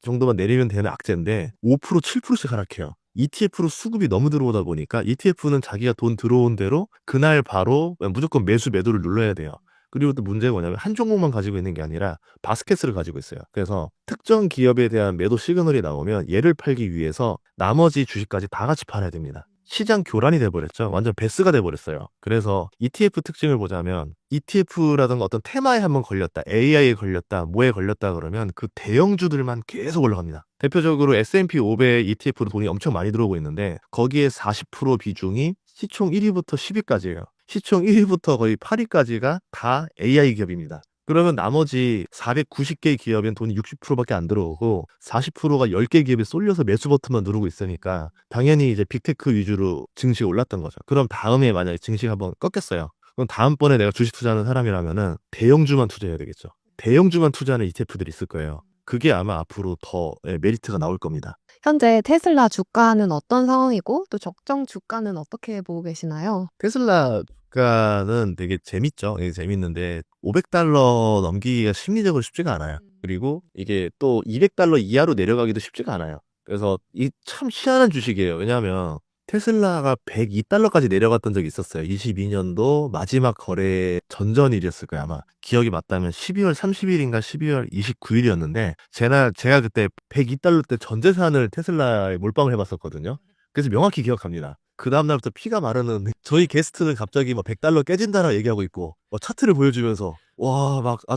E: 정도만 내리면 되는 악재인데 5%, 7%씩 하락해요. ETF로 수급이 너무 들어오다 보니까 ETF는 자기가 돈 들어온 대로 그날 바로 무조건 매도를 눌러야 돼요. 그리고 또 문제가 뭐냐면 한 종목만 가지고 있는 게 아니라 바스켓을 가지고 있어요. 그래서 특정 기업에 대한 매도 시그널이 나오면 얘를 팔기 위해서 나머지 주식까지 다 같이 팔아야 됩니다. 시장 교란이 돼버렸죠. 완전 베스가 돼버렸어요. 그래서 ETF 특징을 보자면 ETF라든가 어떤 테마에 한번 걸렸다, AI에 걸렸다, 뭐에 걸렸다 그러면 그 대형주들만 계속 올라갑니다. 대표적으로 S&P 500 ETF로 돈이 엄청 많이 들어오고 있는데 거기에 40% 비중이 시총 1위부터 10위까지예요. 시총 1위부터 거의 8위까지가 다 AI 기업입니다. 그러면 나머지 490개 기업엔 돈이 60%밖에 안 들어오고 40%가 10개 기업에 쏠려서 매수 버튼만 누르고 있으니까 당연히 이제 빅테크 위주로 증시가 올랐던 거죠. 그럼 다음에 만약에 증시가 한번 꺾였어요. 그럼 다음번에 내가 주식 투자하는 사람이라면은 대형주만 투자해야 되겠죠. 대형주만 투자하는 ETF들이 있을 거예요. 그게 아마 앞으로 더 메리트가 나올 겁니다.
D: 현재 테슬라 주가는 어떤 상황이고 또 적정 주가는 어떻게 보고 계시나요?
E: 테슬라 주가는 되게 재밌죠. 되게 재밌는데 $500 넘기기가 심리적으로 쉽지가 않아요. 그리고 이게 또 $200 이하로 내려가기도 쉽지가 않아요. 그래서 이 참 희한한 주식이에요. 왜냐하면 테슬라가 $102까지 내려갔던 적이 있었어요. 22년도 마지막 거래 전전일이었을 거예요, 아마. 기억이 맞다면 12월 30일인가 12월 29일이었는데, 제가 그때 $102 때 전 재산을 테슬라에 몰빵을 해봤었거든요. 그래서 명확히 기억합니다. 그 다음날부터 피가 마르는 저희 게스트는 갑자기 막 $100 깨진다라고 얘기하고 있고, 차트를 보여주면서,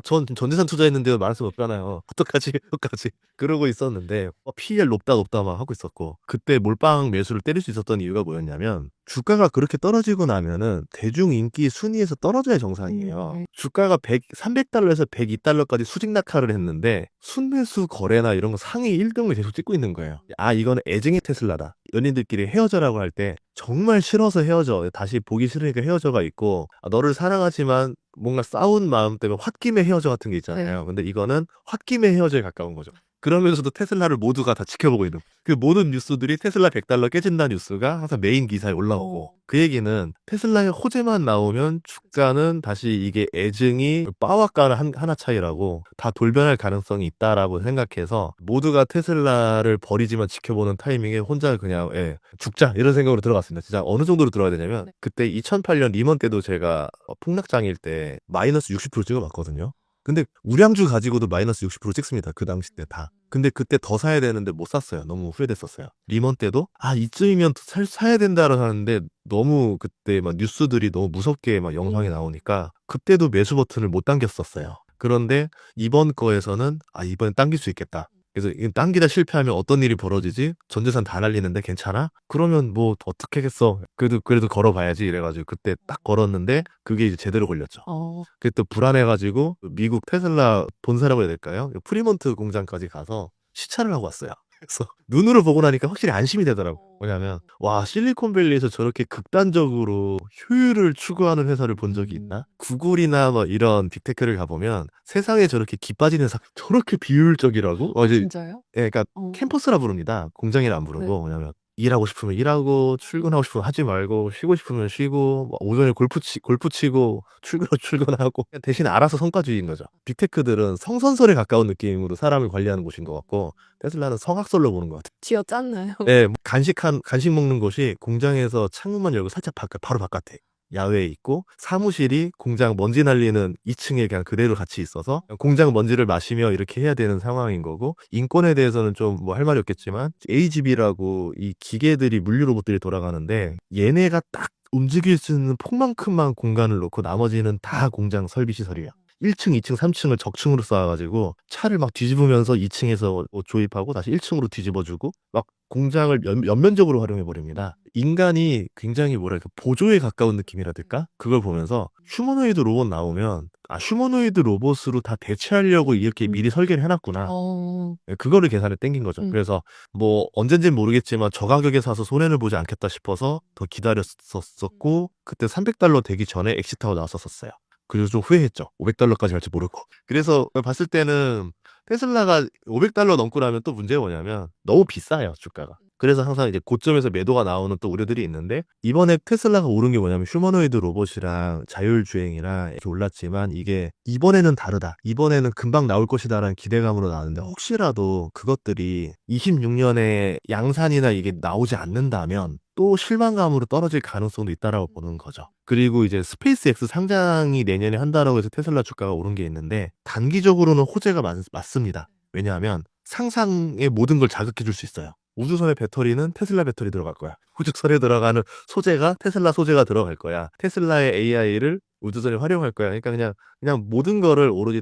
E: 전 전재산 투자했는데 말할 수 없잖아요. 어떡하지? 그러고 있었는데, PER 높다 막 하고 있었고, 그때 몰빵 매수를 때릴 수 있었던 이유가 뭐였냐면, 주가가 그렇게 떨어지고 나면은 대중 인기 순위에서 떨어져야 정상이에요. 주가가 $300에서 $102까지 수직 낙하를 했는데, 순매수 거래나 이런 거 상위 1등을 계속 찍고 있는 거예요. 이거는 애증의 테슬라다. 연인들끼리 헤어져라고 할 때, 정말 싫어서 헤어져. 다시 보기 싫으니까 헤어져가 있고, 너를 사랑하지만 뭔가 싸운 마음 때문에 홧김에 헤어져 같은 게 있잖아요. 근데 이거는 홧김에 헤어져에 가까운 거죠. 그러면서도 테슬라를 모두가 다 지켜보고 있는 그 모든 뉴스들이 테슬라 $100 깨진다는 뉴스가 항상 메인 기사에 올라오고 그 얘기는 테슬라의 호재만 나오면 주가는 다시 이게 애증이 빠와가는 하나 차이라고 다 돌변할 가능성이 있다라고 생각해서 모두가 테슬라를 버리지만 지켜보는 타이밍에 혼자 그냥 죽자 이런 생각으로 들어갔습니다. 진짜 어느 정도로 들어가야 되냐면 그때 2008년 리먼 때도 제가 폭락장일 때 마이너스 60% 찍어봤거든요. 근데 우량주 가지고도 마이너스 60% 찍습니다. 그 당시 때 다. 근데 그때 더 사야 되는데 못 샀어요. 너무 후회됐었어요. 리먼 때도 이쯤이면 사야 된다라고 하는데 너무 그때 막 뉴스들이 너무 무섭게 막 영상이 나오니까 그때도 매수 버튼을 못 당겼었어요. 그런데 이번 거에서는 이번엔 당길 수 있겠다. 그래서 이 당기다 실패하면 어떤 일이 벌어지지? 전 재산 다 날리는데 괜찮아? 그러면 뭐 어떻게겠어? 그래도 걸어봐야지 이래가지고 그때 딱 걸었는데 그게 이제 제대로 걸렸죠. 그게 또 불안해가지고 미국 테슬라 본사라고 해야 될까요? 프리몬트 공장까지 가서 시찰을 하고 왔어요. 그래서 눈으로 보고 나니까 확실히 안심이 되더라고. 뭐냐면 와, 실리콘밸리에서 저렇게 극단적으로 효율을 추구하는 회사를 본 적이 있나? 구글이나 뭐 이런 빅테크를 가보면 세상에 저렇게 기 빠진 회사 저렇게 비효율적이라고? 이제
D: 진짜요?
E: 예, 그러니까 캠퍼스라 부릅니다. 공장이라 안 부르고. 뭐냐면 일하고 싶으면 일하고 출근하고 싶으면 하지 말고 쉬고 싶으면 쉬고 뭐 오전에 골프 치고 출근하고 그냥 대신 알아서 성과주의인 거죠. 빅테크들은 성선설에 가까운 느낌으로 사람을 관리하는 곳인 것 같고 테슬라는 성악설로 보는 것 같아요.
D: 쥐어짰나요?
E: 네, 뭐 간식 먹는 곳이 공장에서 창문만 열고 살짝 바로 바깥에 야외에 있고 사무실이 공장 먼지 날리는 2층에 그냥 그대로 같이 있어서 공장 먼지를 마시며 이렇게 해야 되는 상황인 거고 인권에 대해서는 좀 뭐 할 말이 없겠지만 AGV라고 이 기계들이 물류 로봇들이 돌아가는데 얘네가 딱 움직일 수 있는 폭만큼만 공간을 놓고 나머지는 다 공장 설비 시설이에요. 1층, 2층, 3층을 적층으로 쌓아가지고 차를 막 뒤집으면서 2층에서 조입하고 다시 1층으로 뒤집어주고 막 공장을 연면적으로 활용해버립니다. 인간이 굉장히 뭐랄까 보조에 가까운 느낌이라 될까? 그걸 보면서 휴머노이드 로봇 나오면 휴머노이드 로봇으로 다 대체하려고 이렇게 미리 설계를 해놨구나. 그거를 계산에 땡긴 거죠. 그래서 뭐 언젠지는 모르겠지만 저가격에 사서 손해를 보지 않겠다 싶어서 더 기다렸었고 그때 $300 되기 전에 엑시트하고 나왔었어요. 그래서 좀 후회했죠. $500까지 갈지 모르고. 그래서 봤을 때는 테슬라가 $500 넘고 나면 또 문제가 뭐냐면 너무 비싸요, 주가가. 그래서 항상 이제 고점에서 매도가 나오는 또 우려들이 있는데 이번에 테슬라가 오른 게 뭐냐면 휴머노이드 로봇이랑 자율주행이랑 이렇게 올랐지만 이게 이번에는 다르다. 이번에는 금방 나올 것이다라는 기대감으로 나왔는데 혹시라도 그것들이 26년에 양산이나 이게 나오지 않는다면 또 실망감으로 떨어질 가능성도 있다라고 보는 거죠. 그리고 이제 스페이스X 상장이 내년에 한다라고 해서 테슬라 주가가 오른 게 있는데 단기적으로는 호재가 맞습니다. 왜냐하면 상상의 모든 걸 자극해 줄 수 있어요. 우주선의 배터리는 테슬라 배터리 들어갈 거야. 우주선에 들어가는 소재가 테슬라 소재가 들어갈 거야. 테슬라의 AI를 우주선에 활용할 거야. 그러니까 그냥 모든 거를 오로지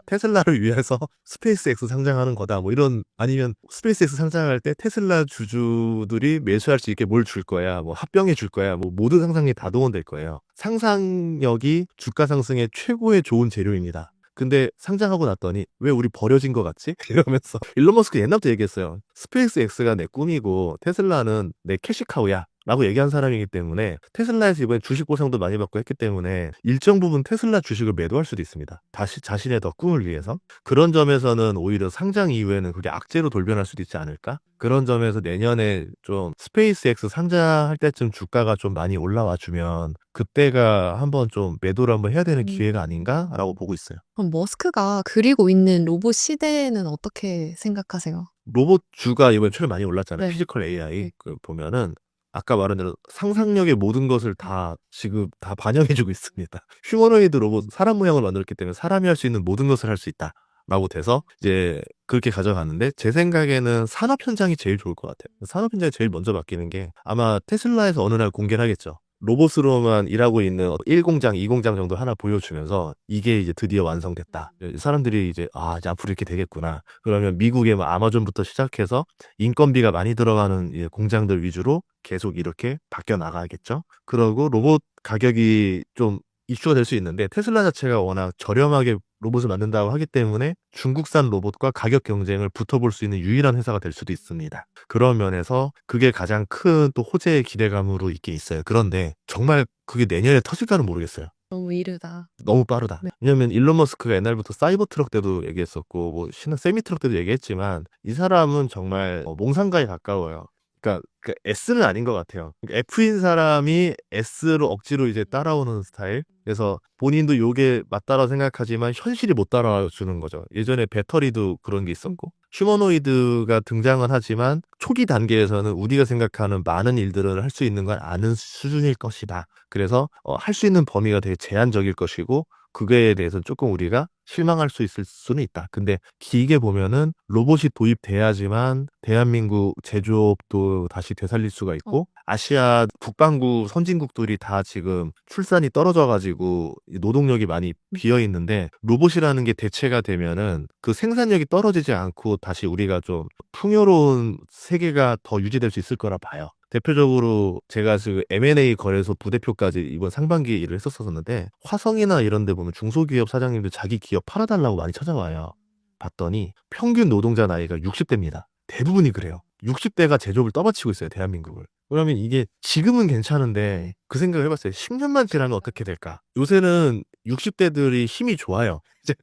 E: 테슬라를 위해서 스페이스X 상장하는 거다. 뭐 이런 아니면 스페이스X 상장할 때 테슬라 주주들이 매수할 수 있게 뭘 줄 거야. 뭐 합병해 줄 거야. 뭐 모든 상상이 다 동원될 거예요. 상상력이 주가 상승의 최고의 좋은 재료입니다. 근데 상장하고 났더니 왜 우리 버려진 것 같지? 이러면서 일론 머스크 옛날부터 얘기했어요. 스페이스X가 내 꿈이고 테슬라는 내 캐시카우야 라고 얘기한 사람이기 때문에 테슬라에서 이번에 주식 보상도 많이 받고 했기 때문에 일정 부분 테슬라 주식을 매도할 수도 있습니다. 다시 자신의 더 꿈을 위해서. 그런 점에서는 오히려 상장 이후에는 그게 악재로 돌변할 수도 있지 않을까? 그런 점에서 내년에 좀 스페이스X 상장할 때쯤 주가가 좀 많이 올라와 주면 그때가 한번 좀 매도를 한번 해야 되는 기회가 아닌가라고 보고 있어요.
D: 그럼 머스크가 그리고 있는 로봇 시대는 어떻게 생각하세요?
E: 로봇 주가 이번에 최근 많이 올랐잖아요.
D: 네.
E: 피지컬 AI
D: 네.
E: 보면은 아까 말한 대로 상상력의 모든 것을 다 지금 다 반영해주고 있습니다. 휴머노이드 로봇 사람 모양을 만들었기 때문에 사람이 할 수 있는 모든 것을 할 수 있다. 라고 돼서 이제 그렇게 가져가는데 제 생각에는 산업 현장이 제일 좋을 것 같아요. 산업 현장이 제일 먼저 바뀌는 게 아마 테슬라에서 어느 날 공개를 하겠죠. 로봇으로만 일하고 있는 1공장, 2공장 정도 하나 보여주면서 이게 이제 드디어 완성됐다. 사람들이 이제 이제 앞으로 이렇게 되겠구나. 그러면 미국의 뭐 아마존부터 시작해서 인건비가 많이 들어가는 공장들 위주로 계속 이렇게 바뀌어 나가겠죠. 그러고 로봇 가격이 좀 이슈가 될 수 있는데 테슬라 자체가 워낙 저렴하게 로봇을 만든다고 하기 때문에 중국산 로봇과 가격 경쟁을 붙어볼 수 있는 유일한 회사가 될 수도 있습니다. 그런 면에서 그게 가장 큰 또 호재의 기대감으로 있게 있어요. 그런데 정말 그게 내년에 터질까는 모르겠어요.
D: 너무 이르다.
E: 너무 빠르다.
D: 네.
E: 왜냐면 일론 머스크가 옛날부터 사이버 트럭 때도 얘기했었고 뭐 세미 트럭 때도 얘기했지만 이 사람은 정말 몽상가에 가까워요. 그러니까 S는 아닌 것 같아요. 그러니까 F인 사람이 S로 억지로 이제 따라오는 스타일. 그래서 본인도 요게 맞다라고 생각하지만 현실이 못 따라주는 거죠. 예전에 배터리도 그런 게 있었고 휴머노이드가 등장은 하지만 초기 단계에서는 우리가 생각하는 많은 일들을 할 수 있는 건 아는 수준일 것이다. 그래서 할 수 있는 범위가 되게 제한적일 것이고 그거에 대해서 조금 우리가 실망할 수 있을 수는 있다. 근데 길게 보면은 로봇이 도입돼야지만 대한민국 제조업도 다시 되살릴 수가 있고 아시아 북반구 선진국들이 다 지금 출산이 떨어져가지고 노동력이 많이 비어 있는데 로봇이라는 게 대체가 되면은 그 생산력이 떨어지지 않고 다시 우리가 좀 풍요로운 세계가 더 유지될 수 있을 거라 봐요. 대표적으로 제가 지금 M&A 거래소 부대표까지 이번 상반기에 일을 했었었는데 화성이나 이런 데 보면 중소기업 사장님들 자기 기업 팔아달라고 많이 찾아와요. 봤더니 평균 노동자 나이가 60대입니다. 대부분이 그래요. 60대가 제조업을 떠받치고 있어요, 대한민국을. 그러면 이게 지금은 괜찮은데 그 생각을 해봤어요. 10년만 지나면 어떻게 될까? 요새는 60대들이 힘이 좋아요. 이제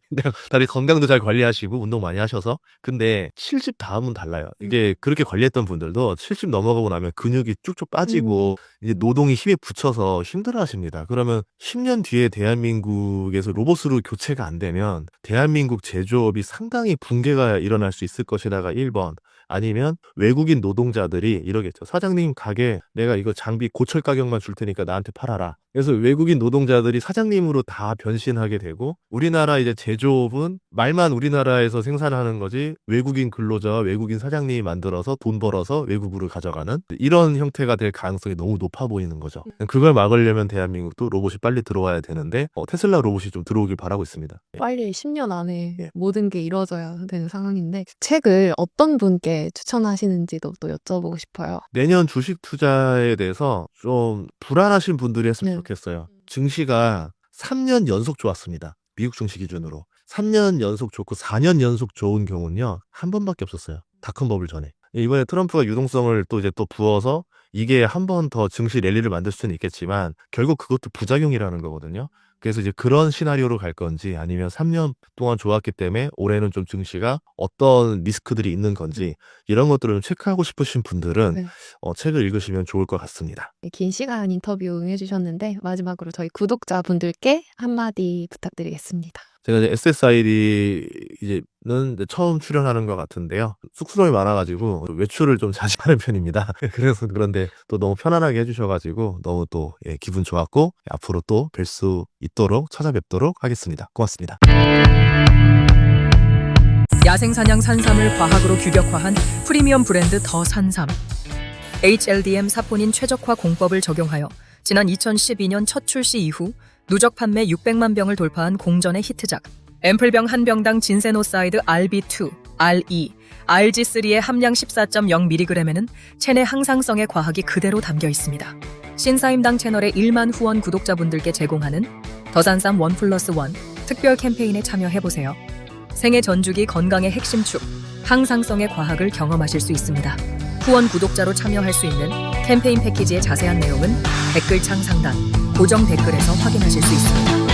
E: 다들 건강도 잘 관리하시고 운동 많이 하셔서. 근데 70 다음은 달라요. 이게 그렇게 관리했던 분들도 70 넘어가고 나면 근육이 쭉쭉 빠지고 이제 노동이 힘에 붙여서 힘들어 하십니다. 그러면 10년 뒤에 대한민국에서 로봇으로 교체가 안 되면 대한민국 제조업이 상당히 붕괴가 일어날 수 있을 것이다가 1번. 아니면 외국인 노동자들이 이러겠죠. 사장님 가게 내가 이거 장비 고철 가격만 줄 테니까 나한테 팔아라. 그래서 외국인 노동자들이 사장님으로 다 변신하게 되고 우리나라 이제 제조업은 말만 우리나라에서 생산하는 거지 외국인 근로자와 외국인 사장님이 만들어서 돈 벌어서 외국으로 가져가는 이런 형태가 될 가능성이 너무 높아 보이는 거죠. 그걸 막으려면 대한민국도 로봇이 빨리 들어와야 되는데 테슬라 로봇이 좀 들어오길 바라고 있습니다.
D: 빨리 10년 안에
E: 예.
D: 모든 게 이루어져야 되는 상황인데 책을 어떤 분께 추천하시는지도 또 여쭤보고 싶어요.
E: 내년 주식 투자에 대해서 좀 불안하신 분들이 했으면
D: 네.
E: 좋겠어요. 증시가 3년 연속 좋았습니다. 미국 증시 기준으로. 3년 연속 좋고 4년 연속 좋은 경우는요. 한 번밖에 없었어요. 닷컴 버블 전에. 이번에 트럼프가 유동성을 또 이제 또 부어서 이게 한 번 더 증시 랠리를 만들 수는 있겠지만 결국 그것도 부작용이라는 거거든요. 그래서 이제 그런 시나리오로 갈 건지 아니면 3년 동안 좋았기 때문에 올해는 좀 증시가 어떤 리스크들이 있는 건지 이런 것들을 좀 체크하고 싶으신 분들은
D: 네.
E: 책을 읽으시면 좋을 것 같습니다.
D: 긴 시간 인터뷰 응해주셨는데 마지막으로 저희 구독자분들께 한마디 부탁드리겠습니다.
E: 제가 이제 SSID는 처음 출연하는 것 같은데요. 쑥스러움이 많아가지고 외출을 좀 자주 하는 편입니다. 그래서 그런데 또 너무 편안하게 해주셔가지고 너무 또 기분 좋았고 앞으로 또 뵐 수 있도록 찾아뵙도록 하겠습니다. 고맙습니다.
C: 야생사냥 산삼을 과학으로 규격화한 프리미엄 브랜드 더 산삼. HLDM 사포닌 최적화 공법을 적용하여 지난 2012년 첫 출시 이후 누적 판매 600만 병을 돌파한 공전의 히트작. 앰플병 한 병당 진세노사이드 RB2, RE, RG3의 함량 14.0mg에는 체내 항상성의 과학이 그대로 담겨 있습니다. 신사임당 채널의 1만 후원 구독자분들께 제공하는 더산삼 1+1 특별 캠페인에 참여해보세요. 생애 전주기 건강의 핵심 축, 항상성의 과학을 경험하실 수 있습니다. 후원 구독자로 참여할 수 있는 캠페인 패키지의 자세한 내용은 댓글창 상단 고정 댓글에서 확인하실 수 있습니다.